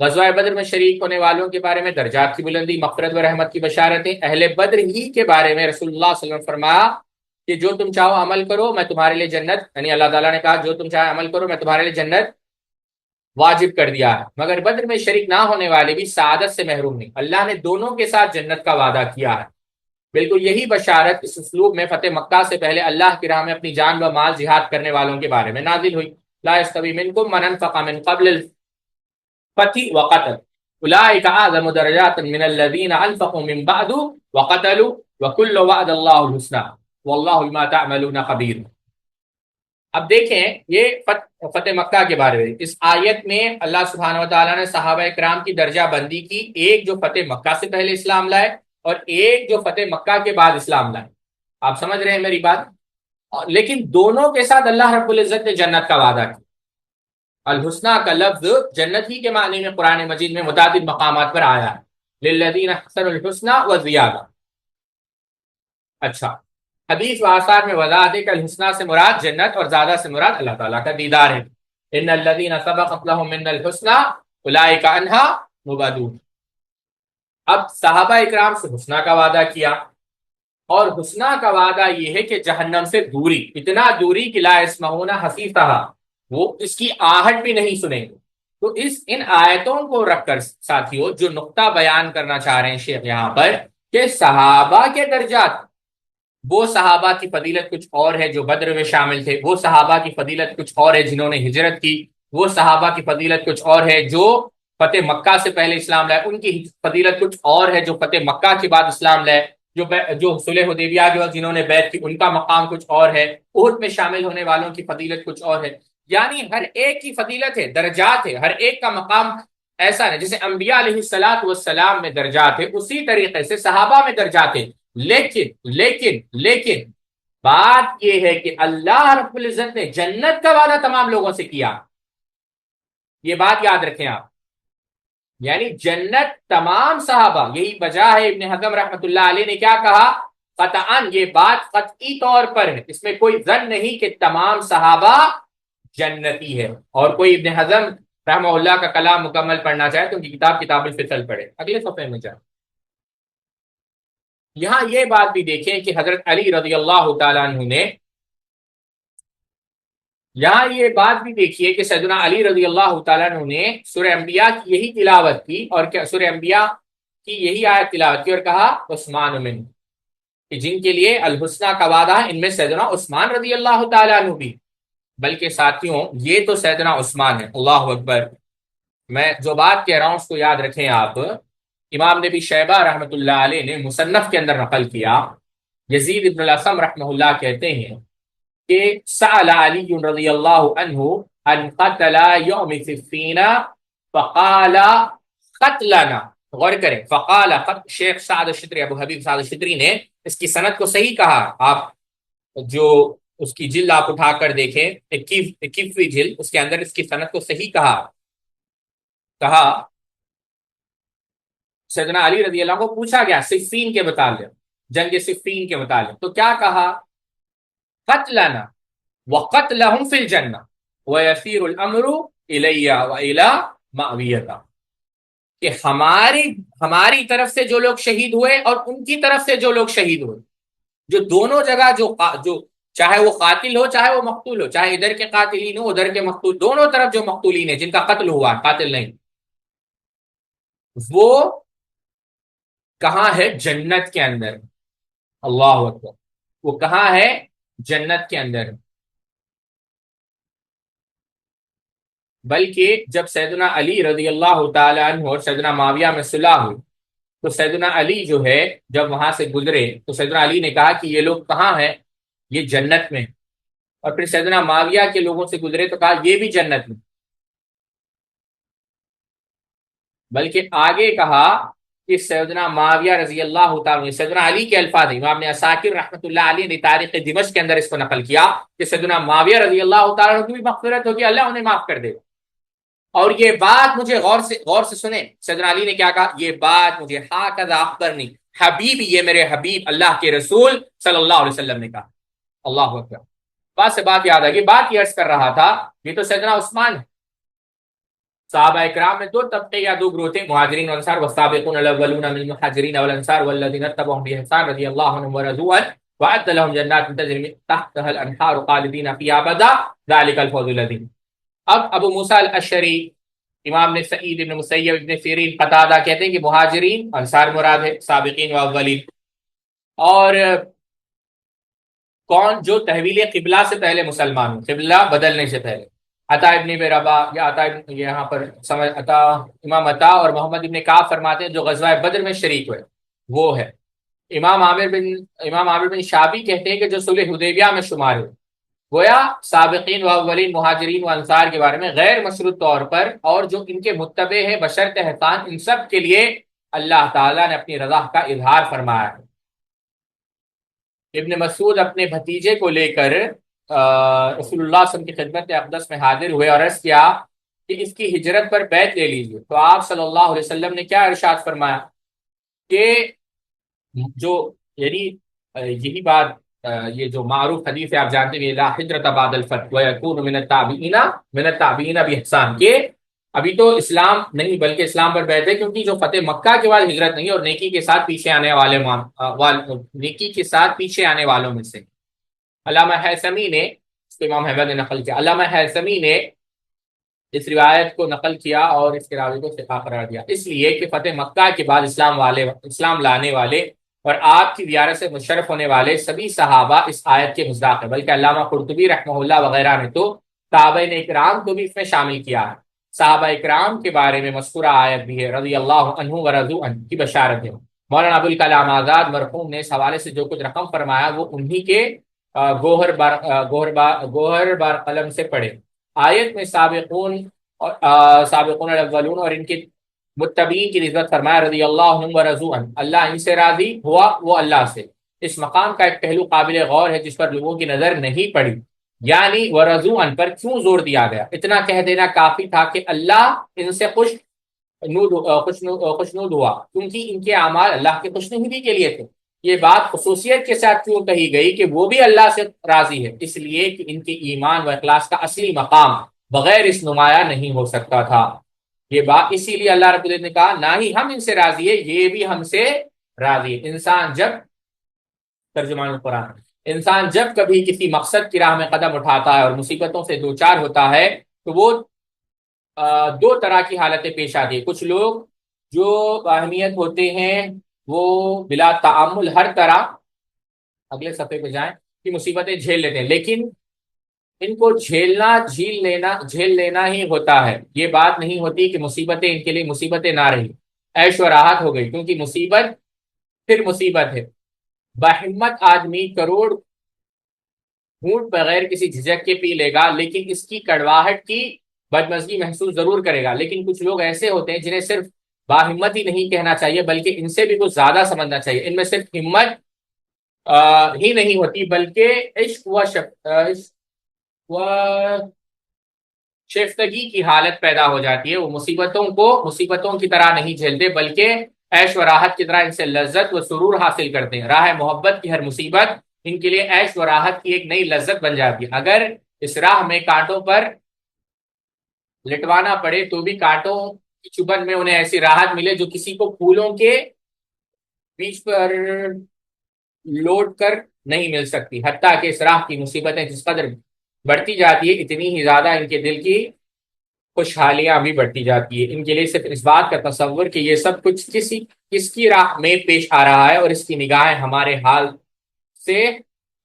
غزوہ بدر میں شریک ہونے والوں کے بارے میں درجات کی بلندی، مغفرت و رحمت کی بشارتیں۔ اہل بدر ہی کے بارے میں رسول اللہ صلی اللہ علیہ وسلم فرمایا کہ جو تم چاہو عمل کرو میں تمہارے لیے جنت، یعنی اللہ تعالیٰ نے کہا جو تم چاہے عمل کرو میں تمہارے لیے جنت واجب کر دیا ہے، مگر بدر میں شریک نہ ہونے والے بھی سعادت سے محروم نہیں، اللہ نے دونوں کے ساتھ جنت کا وعدہ کیا ہے۔ بالکل یہی بشارت اس اسلوب میں فتح مکہ سے پہلے اللہ کی راہ میں اپنی جان و مال جہاد کرنے والوں کے بارے میں نازل ہوئی۔ لا یستوی منکم من انفق من قبل الفتح وقتل اولئک اعظم درجات من الذین انفقوا من بعد وقتلوا وکل وعد اللہ الحسنى واللہ بما تعملون خبیر۔ اب دیکھیں یہ فتح مکہ کے بارے میں اس آیت میں اللہ سبحانہ وتعالیٰ نے صحابہ اکرام کی درجہ بندی کی، ایک جو فتح مکہ سے پہلے اسلام لائے اور ایک جو فتح مکہ کے بعد اسلام لائے۔ آپ سمجھ رہے ہیں میری بات؟ لیکن دونوں کے ساتھ اللہ رب العزت نے جنت کا وعدہ کیا۔ الحسنہ کا لفظ جنت ہی کے معنی میں قرآن مجید میں متعدد مقامات پر آیا ہے، للذین احسنوا الحسنى وزیادہ۔ اچھا، حدیث و آثار میں وضاحت ہے کہ الحسنہ سے مراد جنت اور زیادہ سے مراد اللہ تعالیٰ کا دیدار ہے۔ ان الذین سبقت لهم منا الحسنى اولئک عنها مبعدون۔ اب صحابہ اکرام سے حسنہ کا وعدہ کیا، اور حسنہ کا وعدہ یہ ہے کہ جہنم سے دوری، اتنا دوری کہ لا يسمعون حسیسها، وہ اس کی آہٹ بھی نہیں سنیں گے۔ تو ان آیتوں کو رکھ کر ساتھیوں جو نقطہ بیان کرنا چاہ رہے ہیں شیخ یہاں پر کہ صحابہ کے درجات، وہ صحابہ کی فضیلت کچھ اور ہے جو بدر میں شامل تھے، وہ صحابہ کی فضیلت کچھ اور ہے جنہوں نے ہجرت کی، وہ صحابہ کی فضیلت کچھ اور ہے جو فتح مکہ سے پہلے اسلام لائے، ان کی فضیلت کچھ اور ہے جو فتح مکہ کے بعد اسلام لائے، جو صلح حدیبیہ کے وقت جنہوں نے بیعت کی ان کا مقام کچھ اور ہے، احد میں شامل ہونے والوں کی فضیلت کچھ اور ہے۔ یعنی ہر ایک کی فضیلت ہے، درجات ہے، ہر ایک کا مقام ایسا ہے جیسے انبیاء علیہ الصلوۃ والسلام میں درجات ہے، اسی طریقے سے صحابہ میں درجات ہیں۔ لیکن بات یہ ہے کہ اللہ رب العزت نے جنت کا وعدہ تمام لوگوں سے کیا، یہ بات یاد رکھیں آپ، یعنی جنت تمام صحابہ، یہی وجہ ہے ابن حزم رحمۃ اللہ علیہ نے کیا کہا، قطعاً یہ بات قطعی طور پر ہے، اس میں کوئی ظن نہیں کہ تمام صحابہ جنتی ہے۔ اور کوئی ابن حزم رحمہ اللہ کا کلام مکمل پڑھنا چاہے تو ان کی کتاب الفصل پڑھے۔ اگلے صفحے میں جائیں، یہاں یہ بات بھی دیکھیں کہ حضرت علی رضی اللہ تعالیٰ عنہ نے، یہاں یہ بات بھی دیکھیے کہ سیدنا علی رضی اللہ تعالیٰ عنہ نے سورہ انبیاء کی یہی تلاوت کی، اور کیا سورہ انبیاء کی یہی آیت تلاوت کی اور کہا عثمان من، کہ جن کے لیے الحسنہ کا وعدہ ہے ان میں سیدنا عثمان رضی اللہ تعالیٰ عنہ بھی۔ بلکہ ساتھیوں یہ تو سیدنا عثمان ہے، اللہ اکبر، میں جو بات کہہ رہا ہوں اس کو یاد رکھیں آپ۔ امام نبی شیبہ رحمۃ اللہ علیہ نے مصنف کے اندر نقل کیا، یزید ابن الاسم رحمہ اللہ کہتے ہیں کہ سأل علی رضی اللہ عنہ ان قتل یوم صفین فقال قتلنا، غور کریں، فقال شیخ سعد الشتری، ابو حبیب سعد الشتری نے اس کی سند کو صحیح کہا، آپ جو اس کی جلد آپ اٹھا کر دیکھیں 21ویں جلد، اس کے اندر اس کی سند کو صحیح کہا سیدنا علی رضی اللہ عنہ کو پوچھا گیا صفین کے متعلق، جنگ صفین کے متعلق، تو کیا کہا، قتلنا وقتلهم فی الجنہ ویسیر الامر الی والی معویہ، کہ ہماری طرف سے جو لوگ شہید ہوئے اور ان کی طرف سے جو لوگ شہید ہوئے، جو دونوں جگہ جو چاہے وہ قاتل ہو چاہے وہ مقتول ہو، چاہے ادھر کے قاتلین ہو ادھر کے مقتول، دونوں طرف جو مقتولین ہیں جن کا قتل ہوا، قاتل نہیں، وہ کہاں ہے، جنت کے اندر۔ اللہ اکبر، وہ کہاں ہے، جنت کے اندر۔ بلکہ جب سیدنا علی رضی اللہ تعالیٰ عنہ اور سیدنا معاویہ میں صلح ہوئی تو سیدنا علی جو ہے جب وہاں سے گزرے تو سیدنا علی نے کہا کہ یہ لوگ کہاں ہیں، یہ جنت میں، اور پھر سیدنا معاویہ کے لوگوں سے گزرے تو کہا یہ بھی جنت میں۔ بلکہ آگے کہا کہ سیدنا معاویہ رضی اللہ تعالیٰ، سیدنا علی کے الفاظ ہیں، امام عساکر رحمۃ اللہ علیہ نے تاریخ دمشق کے اندر اس کو نقل کیا کہ سیدنا معاویہ رضی اللہ تعالیٰ کی بھی مغفرت ہوگی، اللہ انہیں معاف کر دے گا۔ اور یہ بات مجھے غور سے سنیں، سیدنا علی نے کیا کہا، یہ بات مجھے ہاکذا اخبرنی حبیبی، یہ میرے حبیب اللہ کے رسول صلی اللہ علیہ وسلم نے کہا۔ اللہ اکبر، بات سے بات یاد آ گئی، بات یہ عرض کر رہا تھا، یہ تو سیدنا عثمان ہے۔ صحابہ اکرام میں دو طبقے یا دو گروہ تھے، مہاجرین والانصار، والسابقون الاولون من المہاجرین والانصار والذین اتبعوهم بإحسان رضی اللہ عنہم ورضوا عنہ وَأَعَدَّ لَهُمْ جَنَّاتٍ تَجْرِي مِن تَحْتِهَا الْأَنْهَارُ خَالِدِينَ فِيهَا أَبَدًا ذَلِكَ الْفَوْزُ الْعَظِيمُ۔ اب ابو موسیٰ الاشعری، امام نے سعید ابن مسیب ابن سیرین قتادہ کہتے ہیں کہ مہاجرین انصار مراد ہے، سابقین و اولین، اور کون جو تحویل قبلہ سے پہلے مسلمان ہو، قبلہ بدلنے سے پہلے، عطا ابن ابی رباح یا عطا یہاں پر سمجھ عطا، امام عطا اور محمد ابن کعب فرماتے ہیں جو غزوہ بدر میں شریک ہوئے وہ ہے۔ امام عامر بن شابی کہتے ہیں کہ جو صلح حدیبیہ میں شمار ہوئے، گویا سابقین و اولین مہاجرین و انصار کے بارے میں غیر مشروط طور پر اور جو ان کے متبع ہے بشرط احسان، ان سب کے لیے اللہ تعالیٰ نے اپنی رضا کا اظہار فرمایا ہے۔ ابن مسعود اپنے بھتیجے کو لے کر رسول اللہ صلی اللہ علیہ وسلم کی خدمت اقدس میں حاضر ہوئے اور عرض کیا کہ اس کی ہجرت پر بیعت لے لیجیے، تو آپ صلی اللہ علیہ وسلم نے کیا ارشاد فرمایا کہ جو یعنی یہی بات، یہ جو معروف حدیث ہے آپ جانتے ہیں، لا ہجرت بعد الفتح ویکون من التابعین باحسان، کہ ابھی تو اسلام نہیں بلکہ اسلام پر بیعت ہے، کیونکہ جو فتح مکہ کے بعد ہجرت نہیں، اور نیکی کے ساتھ پیچھے آنے والے نیکی کے ساتھ پیچھے آنے والوں میں سے۔ علامہ حیثمی نے، اس کو امام احمد نے نقل کیا، علامہ حیثمی نے اس روایت کو نقل کیا اور اس کے راوی کو ثقہ قرار دیا، اس لیے کہ فتح مکہ کے بعد اسلام لانے والے اور آپ کی زیارت سے مشرف ہونے والے سبھی صحابہ اس آیت کے مصداق ہیں، بلکہ علامہ قرطبی رحمہ اللہ وغیرہ نے تو تابعین اکرام کو بھی اس میں شامل کیا ہے۔ صحابہ اکرام کے بارے میں مذکورہ آیت بھی ہے، رضی اللہ عنہ و رضوا عنہ کی بشارت ہے۔ مولانا ابوالکلام آزاد مرحوم نے اس حوالے سے جو کچھ رقم فرمایا وہ انہی کے گوہر بار قلم سے پڑھے۔ آیت میں سابقون الاولون اور ان کے متبعین کی نسبت فرمایا رضی اللہ عنہم و رضوا عنہ، اللہ ان سے راضی ہوا، وہ اللہ سے۔ اس مقام کا ایک پہلو قابل غور ہے جس پر لوگوں کی نظر نہیں پڑی، یعنی و رضوا عنہ پر کیوں زور دیا گیا؟ اتنا کہہ دینا کافی تھا کہ اللہ ان سے خوشنود ہوا، کیونکہ ان کے اعمال اللہ کے خوشنودی کے لیے تھے۔ یہ بات خصوصیت کے ساتھ کیوں کہی گئی کہ وہ بھی اللہ سے راضی ہے؟ اس لیے کہ ان کے ایمان و اخلاص کا اصلی مقام بغیر اس نمایاں نہیں ہو سکتا تھا۔ یہ بات اسی لیے اللہ رب العزت نے کہا نہ ہی ہم ان سے راضی ہے، یہ بھی ہم سے راضی ہے۔ انسان جب، ترجمان القرآن، انسان جب کبھی کسی مقصد کی راہ میں قدم اٹھاتا ہے اور مصیبتوں سے دوچار ہوتا ہے تو وہ دو طرح کی حالتیں پیش آتی ہیں۔ کچھ لوگ جو باہمیت ہوتے ہیں وہ بلا تعامل ہر طرح، اگلے صفحے پہ جائیں، کہ مصیبتیں جھیل لیتے ہیں، لیکن ان کو جھیل لینا ہی ہوتا ہے۔ یہ بات نہیں ہوتی کہ مصیبتیں ان کے لیے مصیبتیں نہ رہی، عیش و راحت ہو گئی، کیونکہ مصیبت پھر مصیبت ہے۔ باہمت آدمی کروڑ گھونٹ بغیر کسی جھجک کے پی لے گا، لیکن اس کی کڑواہٹ کی بدمزگی محسوس ضرور کرے گا۔ لیکن کچھ لوگ ایسے ہوتے ہیں جنہیں صرف باہمت ہی نہیں کہنا چاہیے، بلکہ ان سے بھی کچھ زیادہ سمجھنا چاہیے۔ ان میں صرف ہمت ہی نہیں ہوتی بلکہ عشق و شیفتگی کی حالت پیدا ہو جاتی ہے۔ وہ مصیبتوں کو مصیبتوں کی طرح نہیں جھیلتے بلکہ عیش و راحت کی طرح ان سے لذت و سرور حاصل کرتے ہیں۔ راہ محبت کی ہر مصیبت ان کے لیے عیش و راحت کی ایک نئی لذت بن جاتی ہے۔ اگر اس راہ میں کانٹوں پر لٹوانا پڑے تو بھی کانٹوں کی چبھن میں انہیں ایسی راحت ملے جو کسی کو پھولوں کے بیچ پر لوٹ کر نہیں مل سکتی۔ حتیٰ کہ اس راہ کی مصیبتیں جس قدر بڑھتی جاتی ہے اتنی ہی زیادہ ان کے دل کی خوشحالیاں بھی بڑھتی جاتی ہے۔ ان کے لیے صرف اس بات کا تصور کہ یہ سب کچھ کس کی راہ میں پیش آ رہا ہے اور اس کی نگاہیں ہمارے حال سے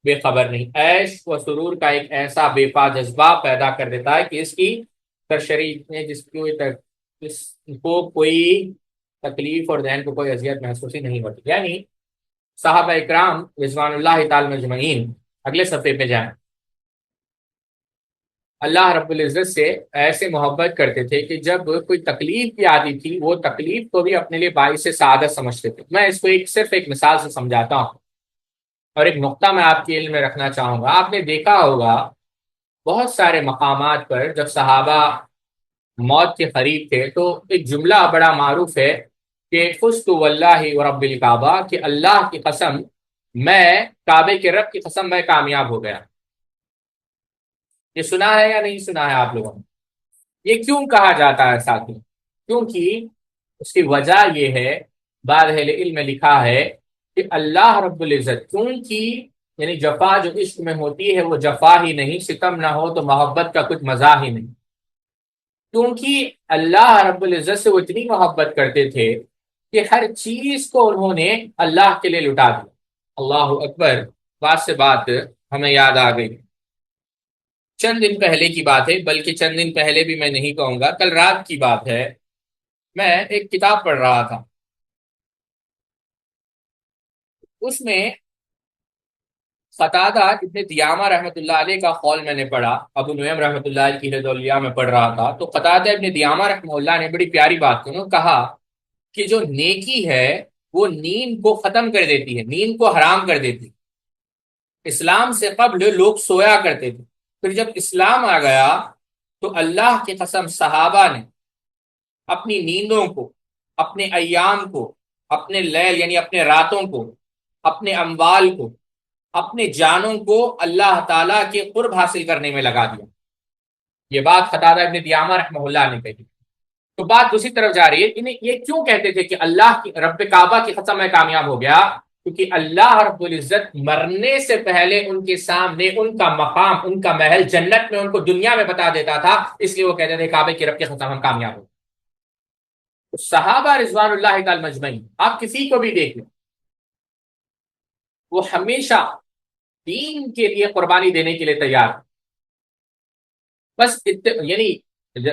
بے خبر نہیں، عیش و سرور کا ایک ایسا بے پا جذبہ پیدا کر دیتا ہے کہ اس کی ترشری میں جس کو کوئی تکلیف اور ذہن کو کوئی اذیت محسوس ہی نہیں ہوتی۔ یعنی صحابہ اکرام رضوان اللہ تعالی مجمعین، اگلے صفحے پہ جائیں، اللہ رب العزت سے ایسے محبت کرتے تھے کہ جب کوئی تکلیف بھی آتی تھی وہ تکلیف کو بھی اپنے لیے باعث سعادت سمجھتے تھے۔ میں اس کو صرف ایک مثال سے سمجھاتا ہوں اور ایک نقطہ میں آپ کے علم میں رکھنا چاہوں گا۔ آپ نے دیکھا ہوگا بہت سارے مقامات پر جب صحابہ موت کے قریب تھے تو ایک جملہ بڑا معروف ہے کہ فزت واللہ ورب الکعبہ، کہ اللہ کی قسم، میں کعبے کے رب کی قسم میں کامیاب ہو گیا۔ یہ سنا ہے یا نہیں سنا ہے آپ لوگوں نے؟ یہ کیوں کہا جاتا ہے ساتھی؟ کیونکہ اس کی وجہ یہ ہے، بعض اہل علم میں لکھا ہے کہ اللہ رب العزت چونکہ یعنی جفا جو عشق میں ہوتی ہے وہ جفا ہی نہیں، ستم نہ ہو تو محبت کا کچھ مزہ ہی نہیں، کیونکہ اللہ رب العزت سے وہ اتنی محبت کرتے تھے کہ ہر چیز کو انہوں نے اللہ کے لیے لٹا دیا۔ اللہ اکبر، بات سے بات ہمیں یاد آ گئی، چند دن پہلے کی بات ہے، بلکہ چند دن پہلے بھی میں نہیں کہوں گا، کل رات کی بات ہے، میں ایک کتاب پڑھ رہا تھا، اس میں قتادہ ابن دیامہ رحمۃ اللہ علیہ کا قول میں نے پڑھا، ابو نعیم رحمۃ اللہ علیہ کی رضولیہ میں پڑھ رہا تھا، تو قتادہ ابن دیامہ رحمۃ اللہ نے بڑی پیاری بات کی، انہوں نے کہا کہ جو نیکی ہے وہ نیند کو ختم کر دیتی ہے، نیند کو حرام کر دیتی ہے۔ اسلام سے قبل لوگ سویا کرتے تھے، پھر جب اسلام آ گیا تو اللہ کی قسم صحابہ نے اپنی نیندوں کو، اپنے ایام کو، اپنے لیل یعنی اپنے راتوں کو، اپنے اموال کو، اپنے جانوں کو اللہ تعالیٰ کے قرب حاصل کرنے میں لگا دیا۔ یہ بات قتادہ ابن دیامہ رحمہ اللہ نے کہی۔ تو بات دوسری طرف جا رہی ہے، انہیں یہ کیوں کہتے تھے کہ اللہ کی رب کعبہ کی قسم میں کامیاب ہو گیا؟ کیونکہ اللہ رب العزت مرنے سے پہلے ان کے سامنے ان کا مقام، ان کا محل جنت میں ان کو دنیا میں بتا دیتا تھا، اس لیے وہ کہتے تھے کعبے کی رب کی قسم ہم کامیاب ہو۔ صحابہ رضوان اللہ تعالی مجمعین، آپ کسی کو بھی دیکھ لیں، وہ ہمیشہ دین کے لیے قربانی دینے کے لیے تیار، بس یعنی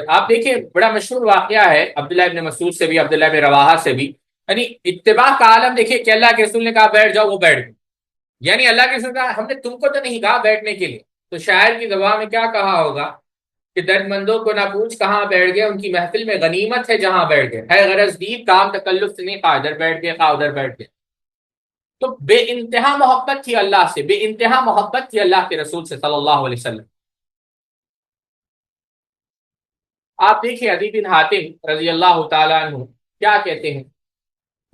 آپ دیکھیں بڑا مشہور واقعہ ہے عبداللہ ابن مسعود سے بھی، عبداللہ ابن رواحہ سے بھی، یعنی اتباع کا عالم دیکھیے کہ اللہ کے رسول نے کہا بیٹھ جاؤ، وہ بیٹھ گئے، یعنی اللہ کے رسول نے کہا ہم نے تم کو تو نہیں کہا بیٹھنے کے لیے، تو شاعر کی زبان میں کیا کہا ہوگا کہ درد مندوں کو نہ پوچھ کہاں بیٹھ گئے، ان کی محفل میں غنیمت ہے جہاں بیٹھ گئے، ہے غرض دید کام تکلف سے نہیں، کہا ادھر بیٹھ گئے، کہا ادھر بیٹھ گئے۔ تو بے انتہا محبت تھی اللہ سے، بے انتہا محبت تھی اللہ کے رسول سے صلی اللہ علیہ وسلم۔ آپ دیکھیں عدی بن حاتم رضی اللہ تعالیٰ عنہ کیا کہتے ہیں،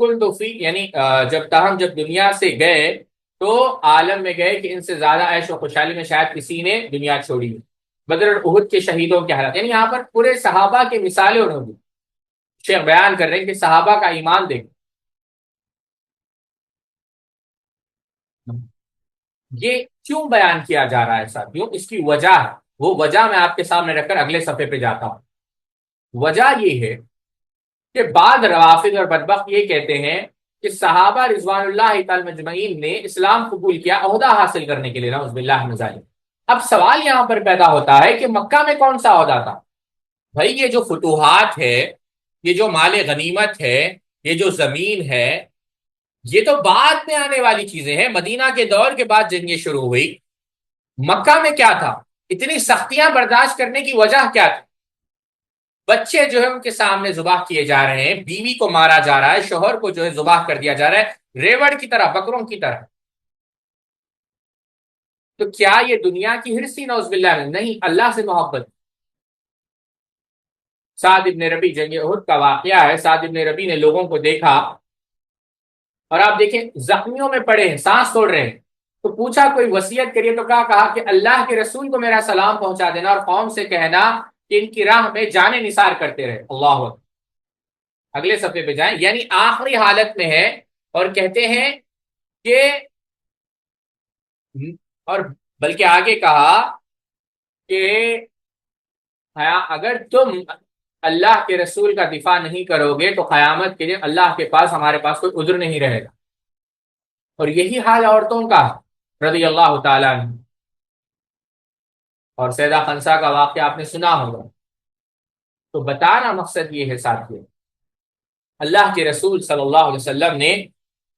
کل تو فی یعنی جب دنیا سے گئے تو عالم میں گئے کہ ان سے زیادہ عیش و خوشحالی میں شاید کسی نے دنیا چھوڑی ہے۔ بدر اور احد کے شہیدوں کے حالات، یعنی یہاں پر پورے صحابہ کی مثالیں انہوں نے شیخ بیان کر رہے ہیں کہ صحابہ کا ایمان دیکھ، یہ کیوں بیان کیا جا رہا ہے ساتھیوں، اس کی وجہ ہے، وہ وجہ میں آپ کے سامنے رکھ کر اگلے صفحے پہ جاتا ہوں۔ وجہ یہ ہے کہ بعض روافض اور بدبخت یہ کہتے ہیں کہ صحابہ رضوان اللہ تعالی مجمعین نے اسلام قبول کیا عہدہ حاصل کرنے کے لیے، نعوذ باللہ من ذالک۔ اب سوال یہاں پر پیدا ہوتا ہے کہ مکہ میں کون سا عہدہ تھا؟ بھائی یہ جو فتوحات ہے، یہ جو مال غنیمت ہے، یہ جو زمین ہے، یہ تو بعد میں آنے والی چیزیں ہیں، مدینہ کے دور کے بعد جنگیں شروع ہوئی۔ مکہ میں کیا تھا؟ اتنی سختیاں برداشت کرنے کی وجہ کیا تھی؟ بچے جو ہے ان کے سامنے ذبح کیے جا رہے ہیں، بیوی کو مارا جا رہا ہے، شوہر کو جو ہے ذبح کر دیا جا رہا ہے ریوڑ کی طرح، بکروں کی طرح۔ تو کیا یہ دنیا کی ہرسی؟ نعوذ باللہ میں نہیں، اللہ سے محبت۔ سعد ابن ربی جنگ احد کا واقعہ ہے، سعد ابن ربی نے لوگوں کو دیکھا، اور آپ دیکھیں زخمیوں میں پڑے ہیں، سانس توڑ رہے ہیں، تو پوچھا کوئی وصیت کریے، تو کہا کہ اللہ کے رسول کو میرا سلام پہنچا دینا اور قوم سے کہنا کہ ان کی راہ میں جانیں نثار کرتے رہے۔ اللہ اکبر، اگلے صفحے پہ جائیں، یعنی آخری حالت میں ہے، اور کہتے ہیں کہ اور بلکہ آگے کہا کہ اگر تم اللہ کے رسول کا دفاع نہیں کرو گے تو قیامت کے دن اللہ کے پاس ہمارے پاس کوئی عذر نہیں رہے گا۔ اور یہی حال عورتوں کا رضی اللہ تعالیٰ عنہ، اور سیدہ خنسا کا واقعہ آپ نے سنا ہوگا۔ تو بتانا مقصد یہ ہے ساتھیوں، اللہ کے رسول صلی اللہ علیہ وسلم نے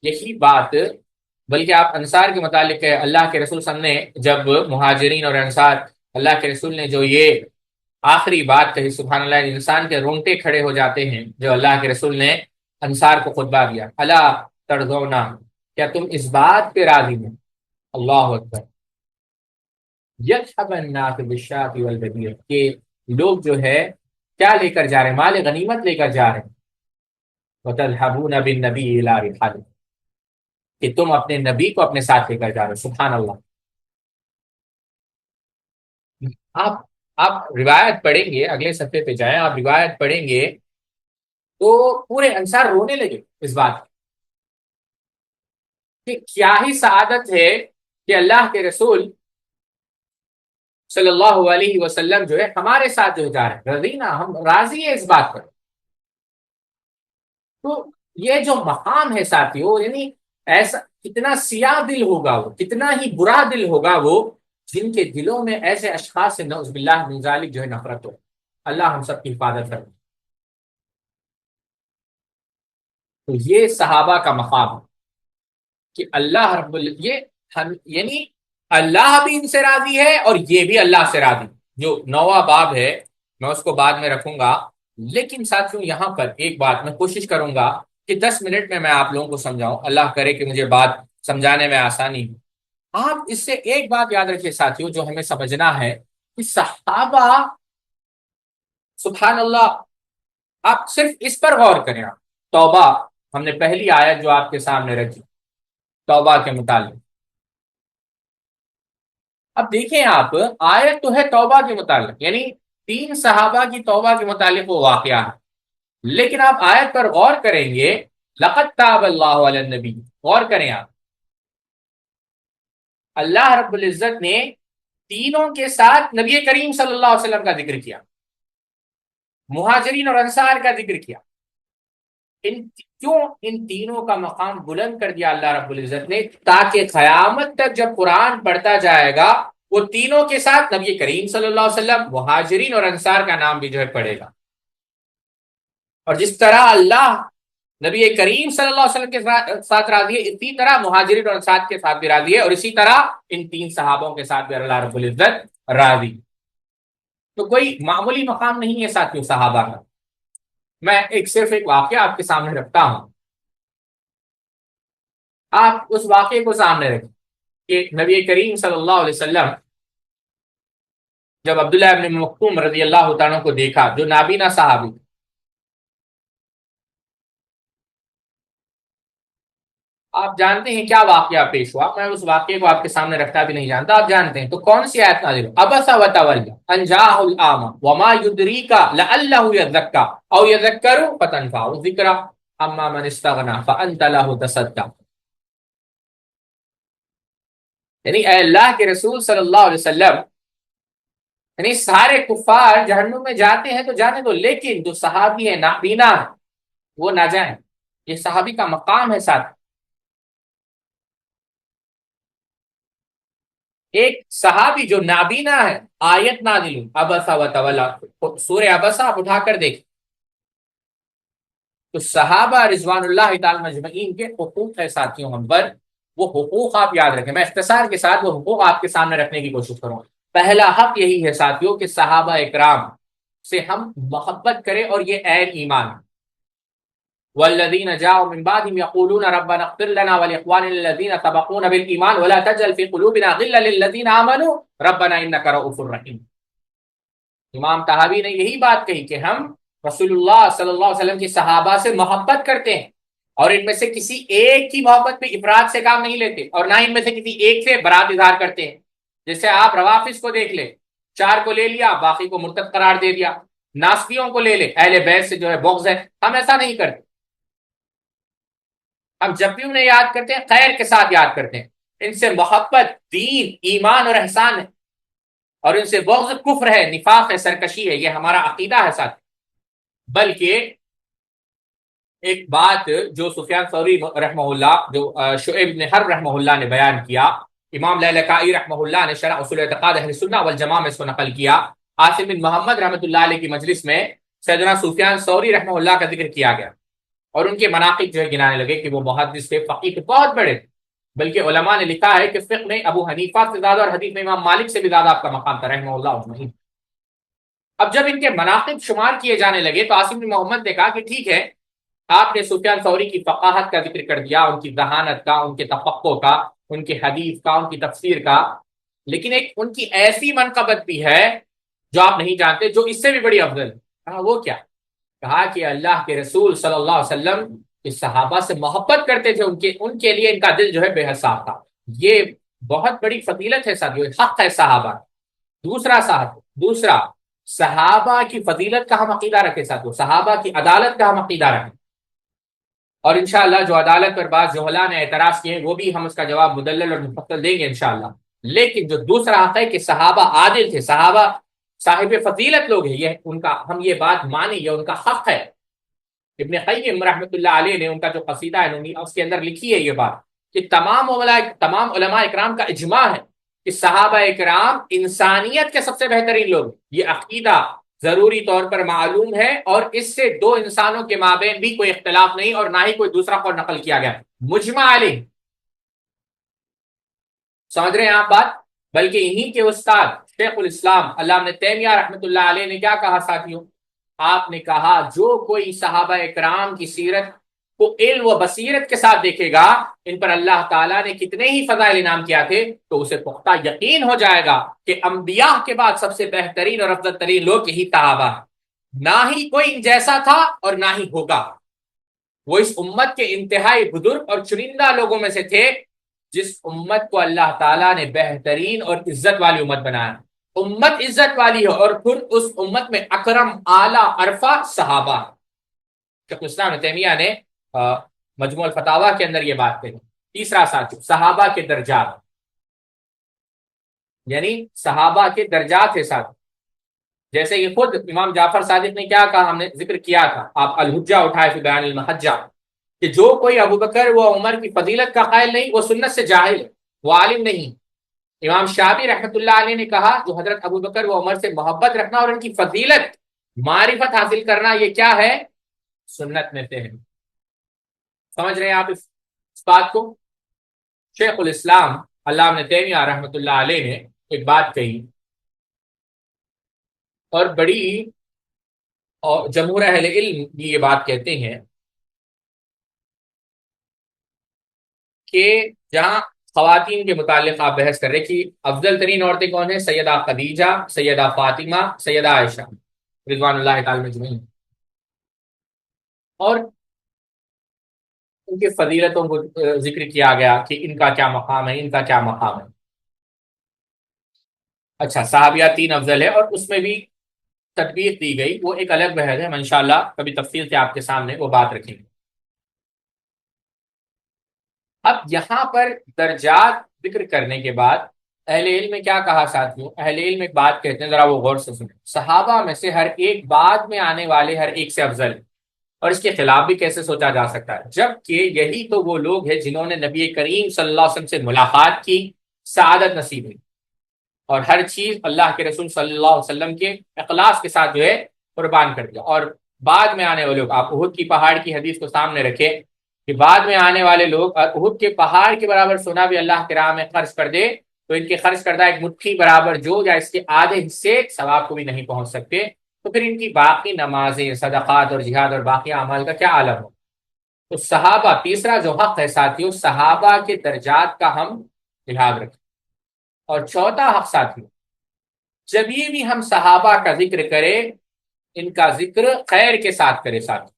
یہی بات، بلکہ آپ انصار کے متعلق ہے، اللہ کے رسول صلی اللہ علیہ وسلم نے جب مہاجرین اور انصار، اللہ کے رسول نے جو یہ آخری بات کہی، سبحان اللہ، انسان کے رونگٹے کھڑے ہو جاتے ہیں، جو اللہ کے رسول نے انصار کو خطبہ دیا، الا ترضونا، کیا تم اس بات پہ راضی ہیں؟ اللہ اکبر، یذهب الناس بالشاة والبدیع، کہ لوگ جو ہے کیا لے کر جا رہے ہیں؟ مال غنیمت لے کر جا رہے ہیں۔ وتذهبون بالنبی الی رحال، کہ تم اپنے نبی کو اپنے ساتھ لے کر جا رہے ہو۔ سبحان اللہ، آپ روایت پڑھیں گے، اگلے صفحے پہ جائیں، آپ روایت پڑھیں گے تو پورے انصار رونے لگے اس بات کی کہ کیا ہی سعادت ہے کہ اللہ کے رسول صلی اللہ علیہ وسلم جو ہے ہمارے ساتھ جو جا رہے ہیں، رضینا، ہم راضی ہیں اس بات پر. تو یہ جو مقام ہے ساتھیوں، یعنی ایسا کتنا سیاہ دل ہوگا وہ، کتنا ہی برا دل ہوگا وہ، جن کے دلوں میں ایسے اشخاص سے نعوذ باللہ من ذالک جو ہے نفرت ہو. اللہ ہم سب کی حفاظت کرے. تو یہ صحابہ کا مقام ہے کہ اللہ یہ یعنی اللہ بھی ان سے راضی ہے اور یہ بھی اللہ سے راضی. جو نواں باب ہے میں اس کو بعد میں رکھوں گا، لیکن ساتھیوں یہاں پر ایک بات میں کوشش کروں گا کہ 10 منٹ میں آپ لوگوں کو سمجھاؤں. اللہ کرے کہ مجھے بات سمجھانے میں آسانی ہو. آپ اس سے ایک بات یاد رکھیے ساتھیوں جو ہمیں سمجھنا ہے کہ صحابہ، سبحان اللہ، آپ صرف اس پر غور کریں. آپ توبہ، ہم نے پہلی آیت جو آپ کے سامنے رکھی توبہ کے متعلق، اب دیکھیں آپ، آیت تو ہے توبہ کے متعلق، یعنی 3 صحابہ کی توبہ کے متعلق وہ واقعہ ہے، لیکن آپ آیت پر غور کریں گے، لقد تاب اللہ علی النبی، غور کریں آپ، اللہ رب العزت نے تینوں کے ساتھ نبی کریم صلی اللہ علیہ وسلم کا ذکر کیا، مہاجرین اور انصار کا ذکر کیا. کیوں ان تینوں کا مقام بلند کر دیا اللہ رب العزت نے؟ تاکہ قیامت تک جب قرآن پڑھتا جائے گا وہ تینوں کے ساتھ نبی کریم صلی اللہ علیہ وسلم، مہاجرین اور انصار کا نام بھی جو ہے پڑھے گا. اور جس طرح اللہ نبی کریم صلی اللہ علیہ وسلم کے ساتھ راضی ہے، اسی طرح مہاجرین اور انصار کے ساتھ بھی راضی ہے، اور اسی طرح ان 3 صحابوں کے ساتھ بھی اللہ رب العزت راضی. تو کوئی معمولی مقام نہیں ہے ساتھیوں صحابہ کا. میں صرف ایک واقعہ آپ کے سامنے رکھتا ہوں، آپ اس واقعے کو سامنے رکھیں کہ نبی کریم صلی اللہ علیہ وسلم جب عبداللہ ابن مکتوم رضی اللہ تعالیٰ کو دیکھا، جو نابینا صحابی، آپ جانتے ہیں کیا واقعہ پیش ہوا. میں اس واقعے کو آپ کے سامنے رکھتا بھی نہیں جانتا، آپ جانتے ہیں. تو کون سی آیت نازل ہوئی؟ عبس وتولی ان جاءہ الاعمی وما یدریک لعلہ یزکا او یذکر فتنفعہ الذکری اما من استغنی فانت لہ تصدی. یعنی اے اللہ کے رسول صلی اللہ علیہ وسلم، یعنی سارے کفار جہنم میں جاتے ہیں تو جانے دو، لیکن جو صحابی ہیں نابینا ہیں وہ نہ جائیں. یہ صحابی کا مقام ہے. ساتھ ایک صحابی جو نابینا ہے، آیت نازل ہوئی عبس وتولی، سورہ عبس آپ اٹھا کر دیکھ. تو صحابہ رضوان اللہ تعالی مجمعین کے حقوق ہے ساتھیوں ہم پر، وہ حقوق آپ یاد رکھیں. میں اختصار کے ساتھ وہ حقوق آپ کے سامنے رکھنے کی کوشش کروں. پہلا حق یہی ہے ساتھیوں کہ صحابہ اکرام سے ہم محبت کریں، اور یہ عین ایمان. والذین جاءوا من بعدهم یقولون ربنا اغفر لنا ولاخواننا الذین سبقونا بالایمان ولا تجعل في قلوبنا غلا للذین آمنوا ربنا انک رؤوف رحیم. امام طحاوی نے یہی بات کہی کہ ہم رسول اللہ صلی اللہ علیہ وسلم کی صحابہ سے محبت کرتے ہیں، اور ان میں سے کسی ایک کی محبت میں افراد سے کام نہیں لیتے، اور نہ ان میں سے کسی ایک سے برات اظہار کرتے ہیں. جیسے آپ روافظ کو دیکھ لیں، 4 کو لے لیا، باقی کو مرتد قرار دے دیا. ناصبیوں کو لے لیں، اہل بیت سے جو ہے بغض ہے. ہم ایسا نہیں کرتے. ہم جب بھی انہیں یاد کرتے ہیں خیر کے ساتھ یاد کرتے ہیں. ان سے محبت دین، ایمان اور احسان ہے، اور ان سے بغض کفر ہے، نفاق ہے، سرکشی ہے. یہ ہمارا عقیدہ ہے ساتھ. بلکہ ایک بات جو سفیان ثوری رحمہ اللہ، جو شعیب بن حرب رحمہ اللہ نے بیان کیا، امام لالکائی رحمہ اللہ نے شرح اصول اعتقاد اہل سنہ والجماعہ میں اس کو نقل کیا. عاصم بن محمد رحمۃ اللہ علیہ کی مجلس میں سیدنا سفیان ثوری رحمہ اللہ کا ذکر کیا گیا، اور ان کے مناقب جو ہے گنانے لگے کہ وہ محدث تھے، فقیہ تھے، بہت بڑے تھے. بلکہ علماء نے لکھا ہے کہ فقہ میں ابو حنیفہ سے زیادہ اور حدیث میں امام مالک سے بھی زیادہ آپ کا مقام تھا رحمہ اللہ اجمعین. اب جب ان کے مناقب شمار کیے جانے لگے تو عاصم بن محمد نے کہا کہ ٹھیک ہے، آپ نے سفیان ثوری کی فقاہت کا ذکر کر دیا، ان کی ذہانت کا، ان کے تفقہ کا، ان کے حدیث کا، ان کی تفسیر کا، لیکن ایک ان کی ایسی منقبت بھی ہے جو آپ نہیں جانتے، جو اس سے بھی بڑی افضل ہے. کہا وہ کیا؟ کہا کہ اللہ کے رسول صلی اللہ علیہ وسلم اس صحابہ سے محبت کرتے تھے، ان کے لیے ان کا دل جو ہے بے حد صاف تھا. یہ بہت بڑی فضیلت ہے ساتھیو، حق ہے صحابہ. دوسرا صحابہ کی فضیلت کا ہم عقیدہ رکھیں ساتھیو، صحابہ کی عدالت کا ہم عقیدہ رکھیں. اور انشاءاللہ جو عدالت پر بعض جہلا نے اعتراض کیے وہ بھی ہم اس کا جواب مدلل اور مفصل دیں گے انشاءاللہ. لیکن جو دوسرا حق ہے کہ صحابہ عادل تھے، صحابہ صاحب فضیلت لوگ ہیں، یہ ان کا ہم یہ بات مانیں، یہ ان کا حق ہے. ابن قیم رحمۃ اللہ علیہ نے ان کا جو قصیدہ ہے اس کے اندر لکھی ہے یہ بات کہ تمام علماء اکرام کا اجماع ہے کہ صحابہ اکرام انسانیت کے سب سے بہترین لوگ. یہ عقیدہ ضروری طور پر معلوم ہے اور اس سے دو انسانوں کے مابین بھی کوئی اختلاف نہیں اور نہ ہی کوئی دوسرا قول نقل کیا گیا، مجمع علیہ. سمجھ رہے ہیں آپ بات؟ بلکہ انہی کے استاد شیخ الاسلام علامہ تیمیہ رحمۃ اللہ علیہ نے کیا کہا ساتھیوں؟ آپ نے کہا جو کوئی صحابہ اکرام کی سیرت کو علم و بصیرت کے ساتھ دیکھے گا، ان پر اللہ تعالیٰ نے کتنے ہی فضائل انعام کیا تھے، تو اسے پختہ یقین ہو جائے گا کہ انبیاء کے بعد سب سے بہترین اور افضل ترین لوگ یہی صحابہ، نہ ہی کوئی ان جیسا تھا اور نہ ہی ہوگا. وہ اس امت کے انتہائی بزرگ اور چنندہ لوگوں میں سے تھے جس امت کو اللہ تعالیٰ نے بہترین اور عزت والی امت بنایا. امت عزت والی ہے اور پھر اس امت میں اکرم اعلیٰ عرفہ صحابہ. شیخ الاسلام ابن تیمیہ نے مجموع الفتاوی کے اندر یہ بات کہی. تیسرا ساتھ صحابہ کے درجات، یعنی صحابہ کے درجات ہے ساتھ. جیسے یہ خود امام جعفر صادق نے کیا کہا، ہم نے ذکر کیا تھا، آپ الحجہ اٹھائے فی بیان المحجہ، کہ جو کوئی ابو بکر و عمر کی فضیلت کا قائل نہیں وہ سنت سے جاہل ہے، وہ عالم نہیں. امام شافعی رحمۃ اللہ علیہ نے کہا جو حضرت ابو بکر و عمر سے محبت رکھنا اور ان کی فضیلت معرفت حاصل کرنا یہ کیا ہے؟ سنت میں سے ہے. سمجھ رہے ہیں آپ اس بات کو؟ شیخ الاسلام علامہ تیمیہ رحمۃ اللہ علیہ نے ایک بات کہی اور بڑی، اور جمہور اہل علم بھی یہ بات کہتے ہیں کہ جہاں خواتین کے متعلق آپ بحث کر رہے کہ افضل ترین عورتیں کون ہیں، سیدہ خدیجہ، سیدہ فاطمہ، سیدہ عائشہ رضوان اللہ تعالی مجمعین، اور ان کی فضیلتوں کو ذکر کیا گیا کہ ان کا کیا مقام ہے، ان کا کیا مقام ہے. اچھا، صحابیات 3 افضل ہے اور اس میں بھی تطبیق دی گئی، وہ ایک الگ بحث ہے، انشاءاللہ کبھی تفصیل سے آپ کے سامنے وہ بات رکھیں گے. اب یہاں پر درجات ذکر کرنے کے بعد اہل علم میں کیا کہا ساتھیوں؟ اہل علم ایک بات کہتے ہیں، ذرا وہ غور سے سنیں. صحابہ میں سے ہر ایک بعد میں آنے والے ہر ایک سے افضل ہے، اور اس کے خلاف بھی کیسے سوچا جا سکتا ہے، جبکہ یہی تو وہ لوگ ہیں جنہوں نے نبی کریم صلی اللہ علیہ وسلم سے ملاقات کی، سعادت نصیب ہوئی، اور ہر چیز اللہ کے رسول صلی اللہ علیہ وسلم کے اخلاص کے ساتھ جو ہے قربان کر دیا. اور بعد میں آنے والے لوگ، آپ احد کی پہاڑ کی حدیث کو سامنے رکھے کہ بعد میں آنے والے لوگ احد کے پہاڑ کے برابر سونا بھی اللہ کی راہ میں خرچ کر دے تو ان کے خرچ کردہ ایک مٹھی برابر جو یا اس کے آدھے حصے ثواب کو بھی نہیں پہنچ سکتے، تو پھر ان کی باقی نمازیں، صدقات اور جہاد اور باقی اعمال کا کیا عالم ہو. تو صحابہ، تیسرا جو حق ہے ساتھیوں، صحابہ کے درجات کا ہم لحاظ رکھیں. اور چوتھا حق ساتھیوں، جب یہ بھی ہم صحابہ کا ذکر کریں، ان کا ذکر خیر کے ساتھ کرے. ساتھ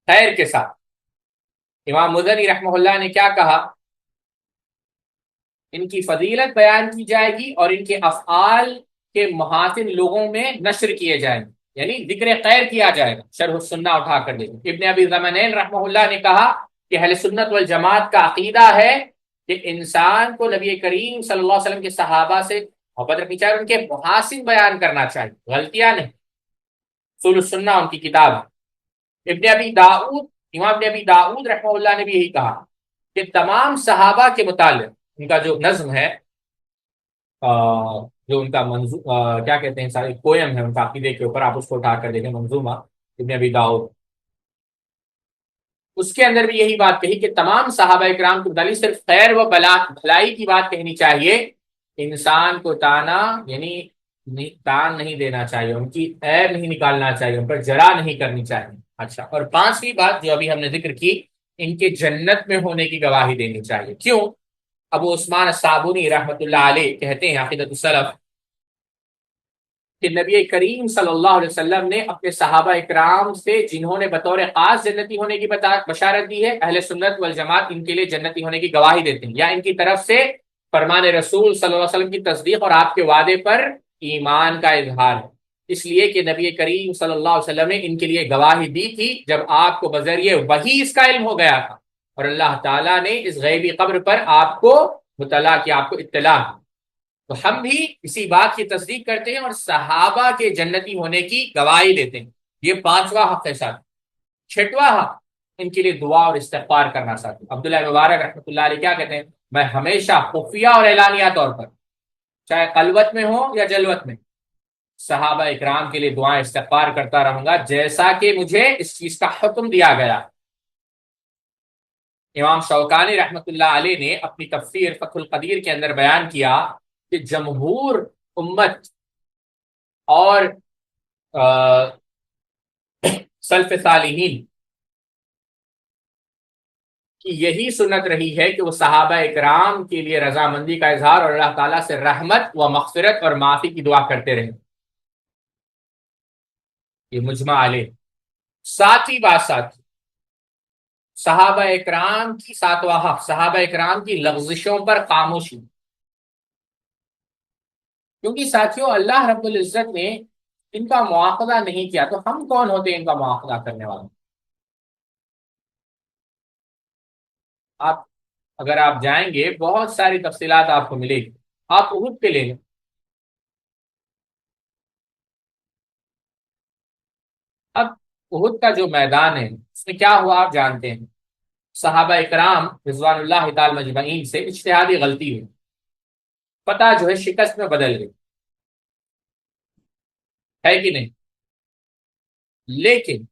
خیر کے ساتھ. امام مزنی رحمہ اللہ نے کیا کہا؟ ان کی فضیلت بیان کی جائے گی اور ان کے افعال کے محاسن لوگوں میں نشر کیے جائیں گے، یعنی ذکر خیر کیا جائے گا. شرح السنہ اٹھا کر دیں. ابن ابی زمانین رحمہ اللہ نے کہا کہ اہل سنت والجماعت کا عقیدہ ہے کہ انسان کو نبی کریم صلی اللہ علیہ وسلم کے صحابہ سے محبت رکھنی چاہیے، ان کے محاسن بیان کرنا چاہیے، غلطیاں نہیں. اصول السنہ ان کی کتاب ہے. امام ابن ابی داؤد رحمہ اللہ نے بھی یہی کہا کہ تمام صحابہ کے متعلق ان کا جو نظم ہے، جو ان کا کیا کہتے ہیں، سارے پویم ہے ان کا عقیدے کے اوپر، آپ اس کو اٹھا کر دیکھیں، منظومہ ابن ابی داؤد، اس کے اندر بھی یہی بات کہی کہ تمام صحابہ اکرام کے متعلق صرف خیر و بھلائی کی بات کہنی چاہیے، انسان کو تانا یعنی تان نہیں دینا چاہیے، ان کی عیب نہیں نکالنا چاہیے، ان پر جرا نہیں کرنی چاہیے. اچھا، اور 5ویں بات جو ابھی ہم نے ذکر کی، ان کے جنت میں ہونے کی گواہی دینی چاہیے. کیوں؟ ابو عثمان الصابونی رحمۃ اللہ علیہ کہتے ہیں عقیدۃ السلف کہ نبی کریم صلی اللہ علیہ وسلم نے اپنے صحابہ اکرام سے جنہوں نے بطور خاص جنتی ہونے کی بشارت دی ہے، اہل سنت والجماعت ان کے لیے جنتی ہونے کی گواہی دیتے ہیں، یا ان کی طرف سے فرمان رسول صلی اللہ علیہ وسلم کی تصدیق اور آپ کے وعدے پر ایمان کا اظہار ہے. اس لیے کہ نبی کریم صلی اللہ علیہ وسلم نے ان کے لیے گواہی دی تھی جب آپ کو بذریعہ وحی اس کا علم ہو گیا تھا، اور اللہ تعالیٰ نے اس غیبی قبر پر آپ کو مطلع کیا، آپ کو اطلاع کی۔ تو ہم بھی اسی بات کی تصدیق کرتے ہیں اور صحابہ کے جنتی ہونے کی گواہی دیتے ہیں۔ یہ پانچواں حق ہے ساتھ۔ چھٹواں حق، ان کے لیے دعا اور استغفار کرنا ساتھ۔ عبداللہ مبارک رحمۃ اللہ علیہ کیا کہتے ہیں، میں ہمیشہ خفیہ اور اعلانیہ طور پر، چاہے خلوت میں ہو یا جلوت میں، صحابہ اکرام کے لیے دعائیں استغفار کرتا رہوں گا، جیسا کہ مجھے اس چیز کا حکم دیا گیا۔ امام شوکانی رحمۃ اللہ علیہ نے اپنی تفسیر فتح القدیر کے اندر بیان کیا کہ جمہور امت اور سلف صالحین کی یہی سنت رہی ہے کہ وہ صحابہ اکرام کے لیے رضامندی کا اظہار اور اللہ تعالیٰ سے رحمت و مغفرت اور معافی کی دعا کرتے رہے۔ یہ مجمع علیہ۔ ساتویں بات، صحابہ اکرام کی ساتواں حق، صحابہ اکرام کی لغزشوں پر خاموشی، کیونکہ ساتھیوں اللہ رب العزت نے ان کا مواخذہ نہیں کیا، تو ہم کون ہوتے ہیں ان کا مواخذہ کرنے والے؟ آپ اگر آپ جائیں گے بہت ساری تفصیلات آپ کو ملے گی۔ آپ احد پہ لیں گے، اب احد کا جو میدان ہے اس میں کیا ہوا آپ جانتے ہیں۔ صحابہ اکرام رضوان اللہ تعالی مجمعین سے اجتہادی غلطی ہوئی، پتہ جو ہے شکست میں بدل گئی، ہے کہ نہیں؟ لیکن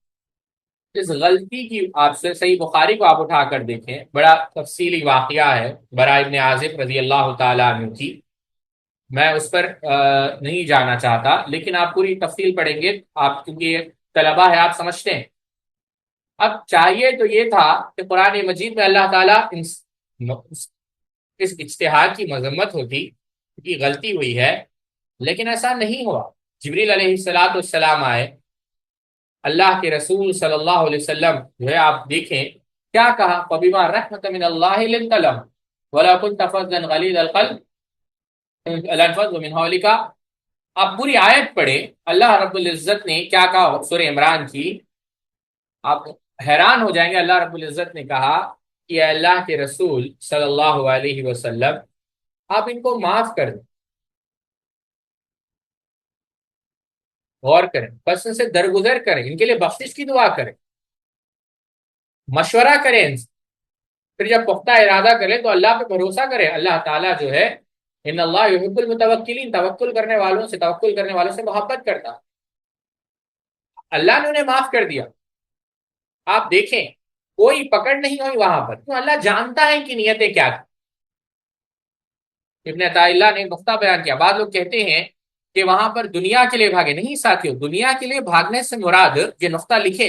اس غلطی کی، آپ سے صحیح بخاری کو آپ اٹھا کر دیکھیں، بڑا تفصیلی واقعہ ہے برا ابن عازب رضی اللہ تعالیٰ عنہ کی، میں اس پر نہیں جانا چاہتا، لیکن آپ پوری تفصیل پڑھیں گے آپ، کیونکہ یہ طلبہ ہے آپ سمجھتے ہیں۔ اب چاہیے تو یہ تھا کہ قرآن مجید میں اللہ تعالیٰ اس اجتہاد کی مذمت ہوتی کہ غلطی ہوئی ہے، لیکن ایسا نہیں ہوا۔ جبریل علیہ الصلاۃ والسلام آئے، اللہ کے رسول صلی اللہ علیہ وسلم جو ہے آپ دیکھیں کیا کہا، فَبِمَا رَحْمَةٍ مِّنَ اللَّهِ لِنتَ لَهُمْ وَلَا كُنتَ فَظًّا غَلِيظَ الْقَلْبِ لَانفَضُّوا مِنْ حَوْلِكَ۔ آپ پوری آیت پڑھیں، اللہ رب العزت نے کیا کہا سورہ عمران کی، آپ حیران ہو جائیں گے۔ اللہ رب العزت نے کہا کہ اے اللہ کے رسول صلی اللہ علیہ وسلم آپ ان کو معاف کر دیں، غور کریں، بس ان سے درگزر کریں، ان کے لیے بخشش کی دعا کریں، مشورہ کریں ان سے، پھر جب پختہ ارادہ کریں تو اللہ پہ بھروسہ کریں۔ اللہ تعالیٰ جو ہے ان اللہ یحب المتوکلین، توکل کرنے والوں سے محبت کرتا۔ اللہ نے انہیں معاف کر دیا۔ آپ دیکھیں کوئی پکڑ نہیں ہوئی وہاں پر، کیوں؟ اللہ جانتا ہے کہ نیتیں کیا تھیں۔ ابن عطا اللہ نے نقطہ بیان کیا، بعض لوگ کہتے ہیں کہ وہاں پر دنیا کے لیے بھاگے، نہیں ساتھیوں، دنیا کے لیے بھاگنے سے مراد، یہ نقطہ لکھے،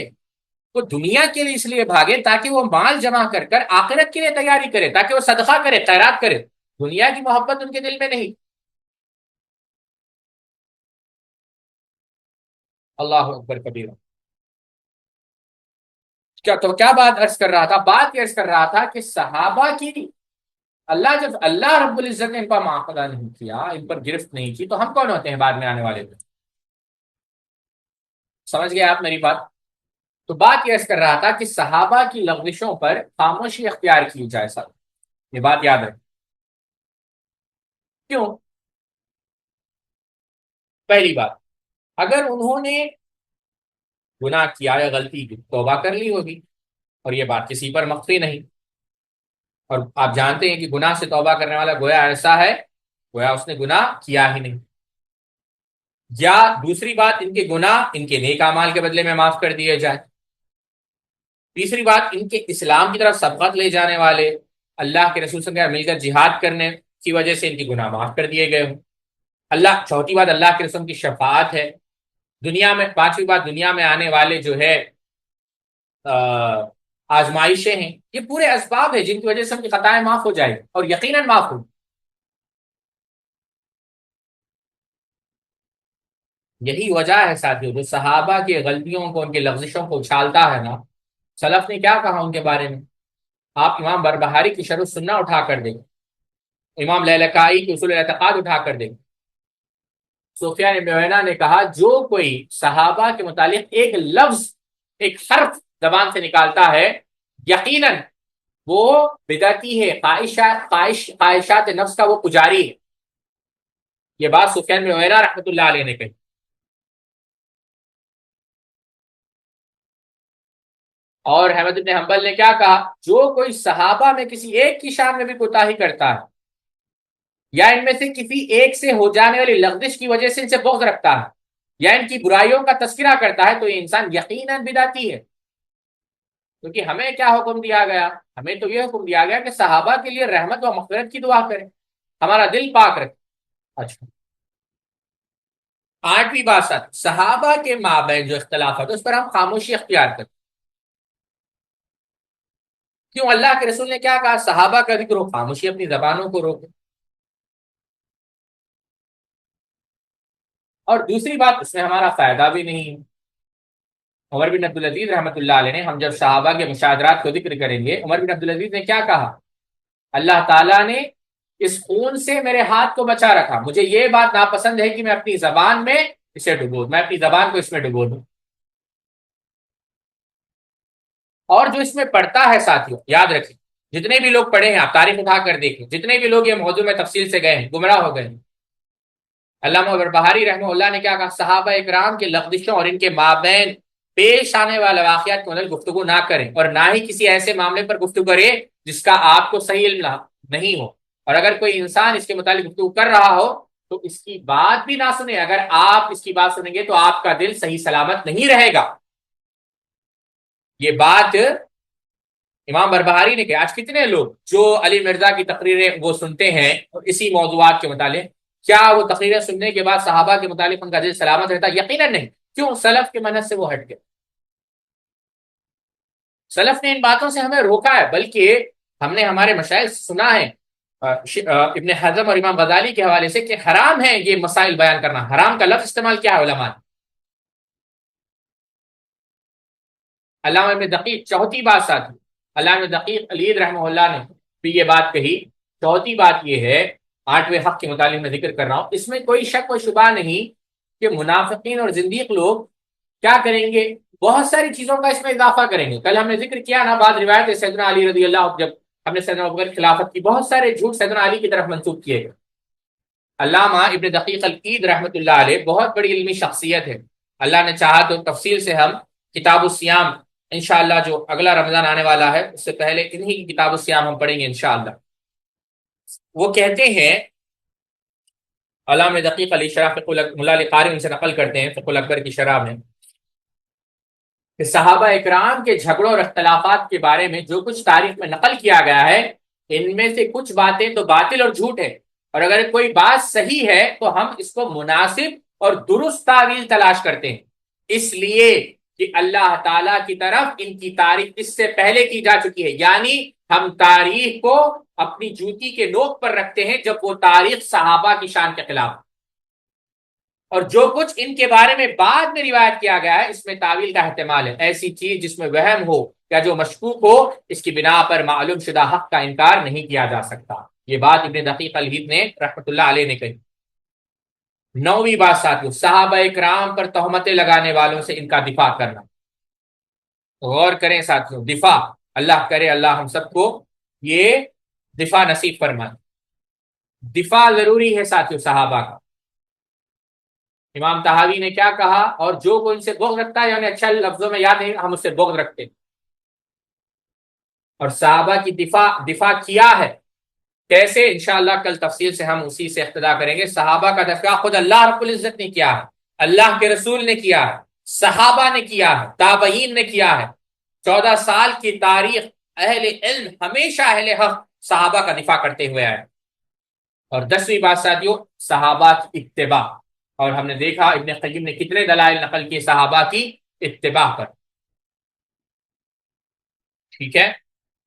وہ دنیا کے لیے اس لیے بھاگے تاکہ وہ مال جمع کر کر آخرت کے لیے تیاری کرے، تاکہ وہ صدقہ کرے، خیرات کرے، دنیا کی محبت ان کے دل میں نہیں۔ اللہ اکبر کبیرہ۔ تو کیا بات عرض کر رہا تھا؟ بات یہ عرض کر رہا تھا کہ صحابہ کی جب اللہ رب العزت نے ان کا مواخذہ نہیں کیا، ان پر گرفت نہیں کی، تو ہم کون ہوتے ہیں بعد میں آنے والے؟ سمجھ گئے آپ میری بات؟ تو بات یہ عرض کر رہا تھا کہ صحابہ کی لغزشوں پر خاموشی اختیار کی جائے، سر یہ بات یاد رکھیں۔ کیوں؟ پہلی بات، اگر انہوں نے گناہ کیا یا غلطی کی، توبہ کر لی ہوگی، اور یہ بات کسی پر مخفی نہیں، اور آپ جانتے ہیں کہ گناہ سے توبہ کرنے والا گویا ایسا ہے گویا اس نے گناہ کیا ہی نہیں۔ یا دوسری بات، ان کے گناہ ان کے نیک اعمال کے بدلے میں معاف کر دیے جائے۔ تیسری بات، ان کے اسلام کی طرف سبقت لے جانے والے اللہ کے رسول صلی اللہ علیہ وسلم مل کر جہاد کرنے کی وجہ سے ان کی گناہ معاف کر دیے گئے ہوں۔ چوتھی بات، اللہ کے رسول کی شفاعت ہے دنیا میں۔ پانچویں بات، دنیا میں آنے والے جو ہے آزمائشیں ہیں، یہ پورے اسباب ہیں جن کی وجہ سے ان کی خطائیں معاف ہو جائیں اور یقیناً معاف ہو۔ یہی وجہ ہے ساتھیوں جو صحابہ کی غلطیوں کو، ان کی لغزشوں کو اچھالتا ہے نا، سلف نے کیا کہا ان کے بارے میں؟ آپ امام بربہاری کی شرح السنہ اٹھا کر دیں، امام لالکائی کی اصول الاعتقاد اٹھا کر دیں، سفیان بن عیینہ نے کہا جو کوئی صحابہ کے متعلق ایک لفظ، ایک حرف زبان سے نکالتا ہے، یقیناً وہ بدعتی ہے، خواہشات نفس کا وہ پجاری ہے۔ یہ بات سفیان بن عیینہ رحمۃ اللہ علیہ نے کہی۔ اور احمد بن حنبل نے کیا کہا؟ جو کوئی صحابہ میں کسی ایک کی شان میں بھی کوتاہی کرتا ہے، یا ان میں سے کسی ایک سے ہو جانے والی لغزش کی وجہ سے ان سے بغض رکھتا ہے، یا ان کی برائیوں کا تذکرہ کرتا ہے، تو یہ انسان یقیناً بدعتی ہے۔ کیونکہ ہمیں کیا حکم دیا گیا؟ ہمیں تو یہ حکم دیا گیا کہ صحابہ کے لیے رحمت و مغفرت کی دعا کریں، ہمارا دل پاک رکھیں۔ اچھا، 8ویں بات صحابہ کے مابین جو اختلافات اس پر ہم خاموشی اختیار کریں۔ کیوں؟ اللہ کے رسول نے کیا کہا؟ صحابہ کا ذکر ہو، خاموشی، اپنی زبانوں کو روکے۔ اور دوسری بات، اس میں ہمارا فائدہ بھی نہیں ہے۔ عمر بن عبدالعزیز رحمۃ اللہ علیہ نے، ہم جب صحابہ کے مشاجرات کو ذکر کریں گے، عمر بن عبدالعزیز نے کیا کہا؟ اللہ تعالیٰ نے اس خون سے میرے ہاتھ کو بچا رکھا، مجھے یہ بات ناپسند ہے کہ میں اپنی زبان میں اسے ڈبو، میں اپنی زبان کو اس میں ڈبو دوں۔ اور جو اس میں پڑھتا ہے ساتھیوں، یاد رکھیں، جتنے بھی لوگ پڑھے ہیں، آپ تاریخ اٹھا کر دیکھیں، جتنے بھی لوگ یہ موضوع میں تفصیل سے گئے ہیں، گمراہ ہو گئے ہیں۔ علامہ بربہاری رحمہ اللہ نے کیا کہا؟ صحابہ اکرام کے لغزشوں اور ان کے مابین پیش آنے والے واقعات کے متعلق گفتگو نہ کریں، اور نہ ہی کسی ایسے معاملے پر گفتگو کریں جس کا آپ کو صحیح علم نہیں ہو، اور اگر کوئی انسان اس کے متعلق گفتگو کر رہا ہو تو اس کی بات بھی نہ سنیں۔ اگر آپ اس کی بات سنیں گے تو آپ کا دل صحیح سلامت نہیں رہے گا۔ یہ بات امام بربہاری نے کہا۔ آج کتنے لوگ جو علی مرزا کی تقریریں وہ سنتے ہیں اور اسی موضوعات کے متعلق، کیا وہ تقریریں سننے کے بعد صحابہ کے متعلق ان کا دل سلامت رہتا؟ یقیناً نہیں۔ کیوں؟ سلف کے منہج سے وہ ہٹ گئے۔ سلف نے ان باتوں سے ہمیں روکا ہے، بلکہ ہم نے ہمارے مشائخ سے سنا ہے ابن حزم اور امام غزالی کے حوالے سے کہ حرام ہے یہ مسائل بیان کرنا۔ حرام کا لفظ استعمال کیا ہے علماء نے؟ علامہ ابن دقیق، چوتھی بات ساتھی، علامہ دقیق العید رحمہ اللہ نے بھی یہ بات کہی۔ چوتھی بات یہ ہے، 8ویں حق کے متعلق میں ذکر کر رہا ہوں، اس میں کوئی شک و شبہ نہیں کہ منافقین اور زندیق لوگ کیا کریں گے؟ بہت ساری چیزوں کا اس میں اضافہ کریں گے۔ کل ہم نے ذکر کیا نا، بعض روایت سیدنا علی رضی اللہ، جب ہم نے سیدنا ابوبکر کی خلافت کی، بہت سارے جھوٹ سیدنا علی کی طرف منسوب کیے گئے۔ علامہ ابن دقیق العید رحمۃ اللہ علیہ بہت بڑی علمی شخصیت ہے، اللہ نے چاہا تو تفصیل سے ہم کتاب الصیام انشاءاللہ جو اگلا رمضان آنے والا ہے اس سے پہلے انہی کی کتاب الصیام ہم پڑھیں گے انشاءاللہ۔ وہ کہتے ہیں، علامہ دقیق علی شرح ملا علی قاری ان سے نقل کرتے ہیں فقہ الاکبر کی شرح میں، کہ صحابہ اکرام کے جھگڑوں اور اختلافات کے بارے میں جو کچھ تاریخ میں نقل کیا گیا ہے، ان میں سے کچھ باتیں تو باطل اور جھوٹ ہے، اور اگر کوئی بات صحیح ہے تو ہم اس کو مناسب اور درست تعویل تلاش کرتے ہیں، اس لیے کہ اللہ تعالیٰ کی طرف ان کی تعریف اس سے پہلے کی جا چکی ہے۔ یعنی ہم تاریخ کو اپنی جوتی کے نوک پر رکھتے ہیں جب وہ تاریخ صحابہ کی شان کے خلاف، اور جو کچھ ان کے بارے میں بعد میں روایت کیا گیا ہے اس میں تعویل کا احتمال ہے۔ ایسی چیز جس میں وہم ہو یا جو مشکوک ہو، اس کی بنا پر معلوم شدہ حق کا انکار نہیں کیا جا سکتا۔ یہ بات ابن دقیق العید نے رحمۃ اللہ علیہ نے کہی۔ 9ویں بات ساتھیوں، صحابہ اکرام پر تہمتیں لگانے والوں سے ان کا دفاع کرنا۔ غور کریں ساتھیوں، دفاع، اللہ کرے اللہ ہم سب کو یہ دفاع نصیب فرمائے۔ دفاع ضروری ہے ساتھیوں صحابہ کا۔ امام طحاوی نے کیا کہا؟ اور جو کوئی ان سے بغض رکھتا ہے، یعنی اچھا لفظوں میں یاد نہیں، ہم اس سے بغض رکھتے ہیں۔ اور صحابہ کی دفاع کیا ہے کیسے؟ انشاءاللہ کل تفصیل سے ہم اسی سے اقتدا کریں گے۔ صحابہ کا دفاع خود اللہ رب العزت نے کیا ہے، اللہ کے رسول نے کیا ہے، صحابہ نے کیا ہے، تابعین نے کیا ہے۔ 14 سال کی تاریخ اہل علم ہمیشہ اہل حق صحابہ کا دفاع کرتے ہوئے آئے۔ اور 10ویں بات ساتھیوں، صحابہ کی اتباع، اور ہم نے دیکھا ابن قیم نے کتنے دلائل نقل کیے صحابہ کی اتباع پر۔ ٹھیک ہے،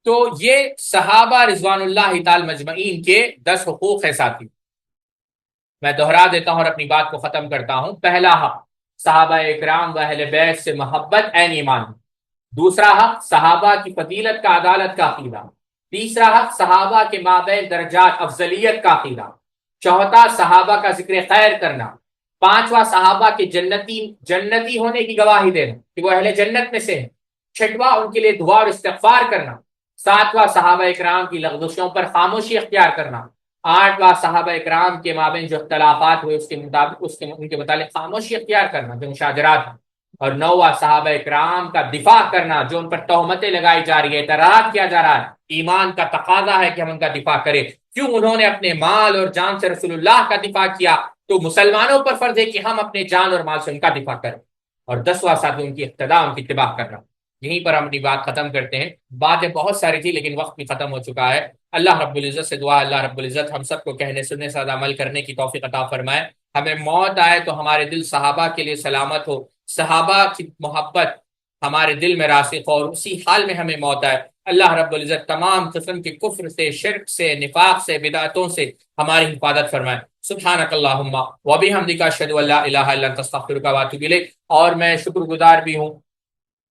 تو یہ صحابہ رضوان اللہ تعالی مجمعین کے 10 حقوق ہیں ساتھی، میں دہرا دیتا ہوں اور اپنی بات کو ختم کرتا ہوں۔ پہلا حق، صحابہ اکرام و اہل بیت سے محبت عین ایمان۔ دوسرا حق، صحابہ کی فضیلت کا عدالت کا عقیدہ۔ تیسرا حق، صحابہ کے مابین درجات افضلیت کا عقیدہ۔ چوتھا، صحابہ کا ذکر خیر کرنا۔ پانچواں صحابہ کے جنتی ہونے کی گواہی دینا کہ وہ اہل جنت میں سے ہیں، چھٹواں ان کے لیے دعا اور استغفار کرنا، ساتواں صحابہ اکرام کی لغزشوں پر خاموشی اختیار کرنا، آٹھواں صحابہ اکرام کے مابین جو اختلافات ہوئے اس کے مطابق ان کے متعلق خاموشی اختیار کرنا جو مشاجرات ہیں، اور نوواں صحابہ اکرام کا دفاع کرنا جو ان پر تہمتیں لگائی جا رہی ہے، اعتراض کیا جا رہا ہے، ایمان کا تقاضا ہے کہ ہم ان کا دفاع کریں، کیوں انہوں نے اپنے مال اور جان سے رسول اللہ کا دفاع کیا، تو مسلمانوں پر فرض ہے کہ ہم اپنے جان اور مال سے ان کا دفاع کریں، اور دسواں ساتھ ان کی اقتداء ان کی اتباع کرنا۔ یہیں پر ہم اپنی بات ختم کرتے ہیں، باتیں بہت ساری تھی لیکن وقت بھی ختم ہو چکا ہے۔ اللہ رب العزت سے دعا اللہ رب العزت ہم سب کو کہنے سننے سے عمل کرنے کی توفیق عطا فرمائے، ہمیں موت آئے تو ہمارے دل صحابہ کے لیے سلامت ہو، صحابہ کی محبت ہمارے دل میں راسخ ہو، اور اسی حال میں ہمیں موت آئے۔ اللہ رب العزت تمام قسم کے کفر سے، شرک سے، نفاق سے، بدعتوں سے ہماری حفاظت فرمائے۔ سبحانک اللہم و بحمدک اشہد ان لا الہ الا انت استغفرک و اتوب الیک۔ اور میں شکر گزار بھی ہوں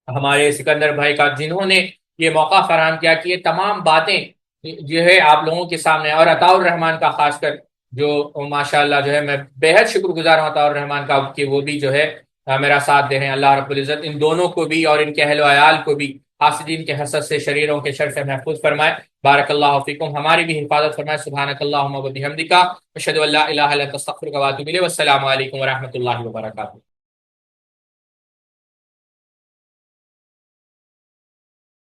ہمارے سکندر بھائی کا جنہوں نے یہ موقع فراہم کیا کہ یہ تمام باتیں جو ہے آپ لوگوں کے سامنے، اور عطاء الرحمان کا خاص کر جو ماشاءاللہ جو ہے میں بے حد شکر گزار ہوں عطاء الرحمان کا کہ وہ بھی جو ہے میرا ساتھ دے رہے ہیں۔ اللہ رب العزت ان دونوں کو بھی اور ان کے اہل و عیال کو بھی حاسدین کے حسد سے، شریروں کے شر سے محفوظ فرمائے۔ بارک اللہ فیکم، ہماری بھی حفاظت فرمائے۔ سبحانک اللہم و بحمدک اشہد ان لا الہ الا انت استغفرک و اتوب الیک۔ والسلام علیکم و رحمۃ اللہ وبرکاتہ۔